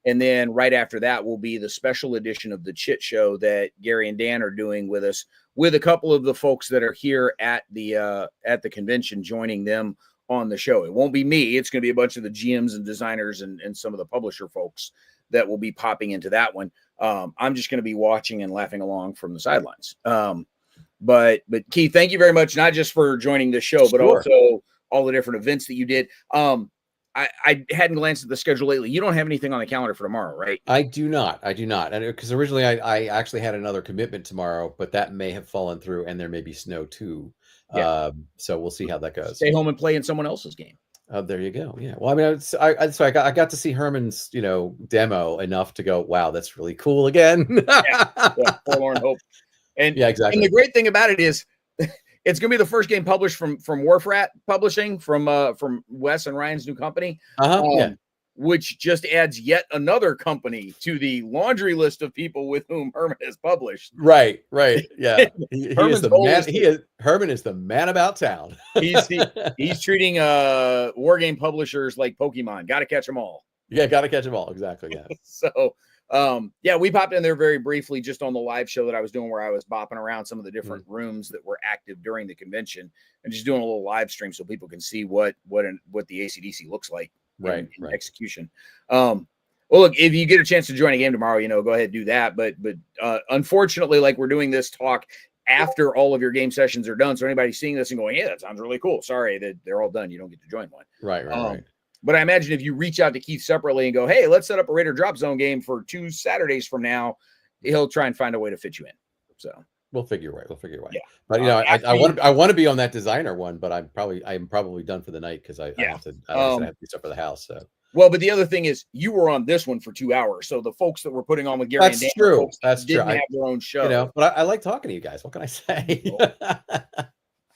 And then right after that will be the special edition of the Chit Show that Gary and Dan are doing with us, with a couple of the folks that are here at the convention joining them on the show. It won't be me. It's going to be a bunch of the GMs and designers and some of the publisher folks that will be popping into that one. I'm just going to be watching and laughing along from the sidelines. But Keith, thank you very much, not just for joining the show, but also all the different events that you did. I hadn't glanced at the schedule lately. You don't have anything on the calendar for tomorrow, right? I do not. And because originally I actually had another commitment tomorrow, but that may have fallen through, and there may be snow too. Yeah. So we'll see how that goes. Stay home and play in someone else's game. There you go. Yeah. Well, I mean, I got to see Herman's, demo enough to go, wow, that's really cool again. Yeah, forlorn hope. And yeah, exactly. And the great thing about it is, it's going to be the first game published from Wharf Rat Publishing, from Wes and Ryan's new company, which just adds yet another company to the laundry list of people with whom Herman has published. Right. Yeah, Herman is the man about town. he's treating war game publishers like Pokemon. Got to catch them all. Yeah, got to catch them all. Exactly. Yeah. So. We popped in there very briefly just on the live show that I was doing, where I was bopping around some of the different rooms that were active during the convention, and just doing a little live stream so people can see what the AC/DC looks like in execution. Well, look, if you get a chance to join a game tomorrow, go ahead and do that. But unfortunately, like, we're doing this talk after all of your game sessions are done. So anybody seeing this and going, yeah, that sounds really cool, sorry that they're all done, you don't get to join one. Right. But I imagine if you reach out to Keith separately and go, hey, let's set up a Raider Drop Zone game for 2 Saturdays from now, he'll try and find a way to fit you in. So we'll figure a way. Yeah. But I want to be on that designer one, but I'm probably done for the night, because I have to do stuff for the house. So. Well, but the other thing is, you were on this one for 2 hours, so the folks that were putting on with Gary and Dan, That's true. Didn't have their own show. But I like talking to you guys. What can I say?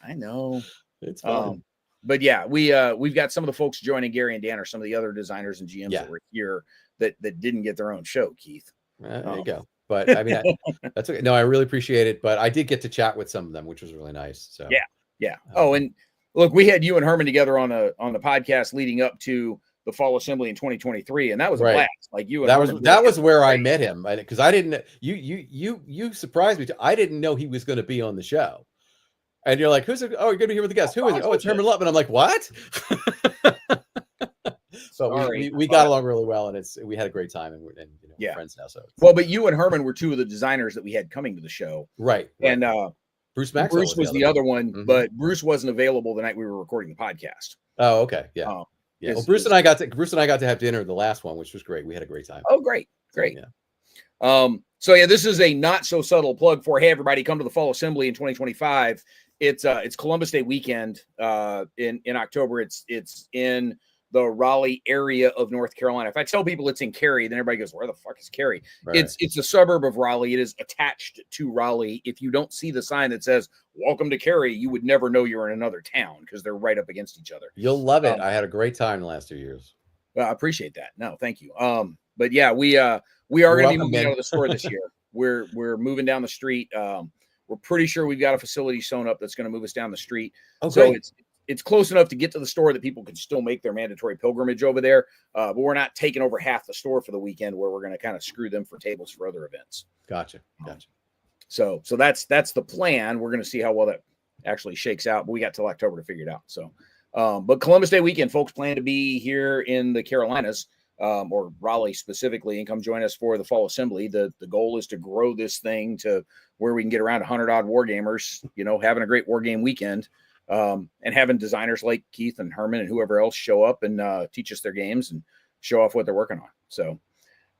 I know it's fun. But yeah, we've got some of the folks joining Gary and Dan, or some of the other designers and GMs that were here that didn't get their own show, Keith. There you go. But I mean, that's okay. No, I really appreciate it. But I did get to chat with some of them, which was really nice. So yeah. And look, we had you and Herman together on the podcast leading up to the Fall Assembly in 2023, and that was a blast. Like, you and that was where I met him, because I didn't. You surprised me too. I didn't know he was going to be on the show. And you're like, who's it? Oh, you're going to be here with the guest. Who is it? Oh, it's Herman Luttman. I'm like, what? So we got along really well, and we had a great time, and we're friends now. So but you and Herman were two of the designers that we had coming to the show, right? And Bruce was the other one, but Bruce wasn't available the night we were recording the podcast. Oh, okay, yeah. Well, Bruce and I got to have dinner the last one, which was great. We had a great time. Oh, great. So this is a not so subtle plug for, hey, everybody, come to the Fall Assembly in 2025. It's Columbus Day weekend in October. It's in the Raleigh area of North Carolina. If I tell people it's in Cary, then everybody goes, where the fuck is Cary? Right. It's a suburb of Raleigh. It is attached to Raleigh. If you don't see the sign that says welcome to Cary, you would never know you're in another town, because they're right up against each other. You'll love it. I had a great time the last 2 years. Well, I appreciate that. No, thank you. But yeah, we are going to be moving out of the store this year. We're moving down the street. We're pretty sure we've got a facility sewn up that's going to move us down the street. Okay. So it's close enough to get to the store that people can still make their mandatory pilgrimage over there. But we're not taking over half the store for the weekend, where we're going to kind of screw them for tables for other events. Gotcha. So that's the plan. We're going to see how well that actually shakes out, but we got till October to figure it out. So, but Columbus Day weekend, folks plan to be here in the Carolinas, or Raleigh specifically, and come join us for the Fall Assembly. The goal is to grow this thing to where we can get around 100 odd war gamers, having a great war game weekend, and having designers like Keith and Herman and whoever else show up and teach us their games and show off what they're working on. So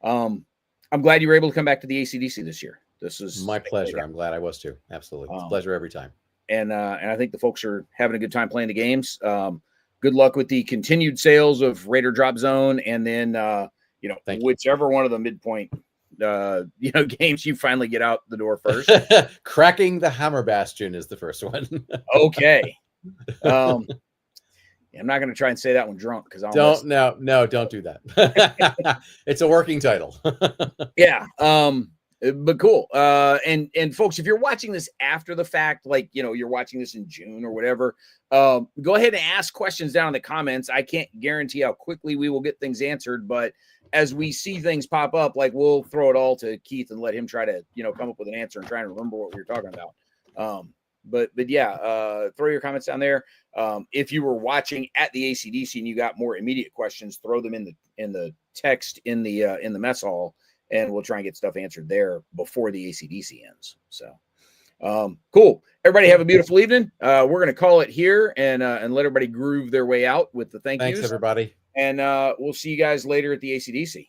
I'm glad you were able to come back to the AC/DC this year. This is my pleasure. I'm glad I was too. Absolutely. It's a pleasure every time. And I think the folks are having a good time playing the games. Good luck with the continued sales of Raider Drop Zone, and then whichever one of the midpoint games you finally get out the door first. Cracking the Hammer Bastion is the first one. Okay. I'm not going to try and say that one drunk, because don't do that. It's a working title. Yeah. But cool. And folks, if you're watching this after the fact, like, you're watching this in June or whatever, go ahead and ask questions down in the comments. I can't guarantee how quickly we will get things answered, but as we see things pop up, like, we'll throw it all to Keith and let him try to, come up with an answer and try and remember what we were talking about. But yeah, throw your comments down there. If you were watching at the AC/DC and you got more immediate questions, throw them in the text in the mess hall, and we'll try and get stuff answered there before the AC/DC ends. So, cool. Everybody have a beautiful evening. We're going to call it here and let everybody groove their way out with the thank yous. Thanks, everybody. And we'll see you guys later at the ACDC.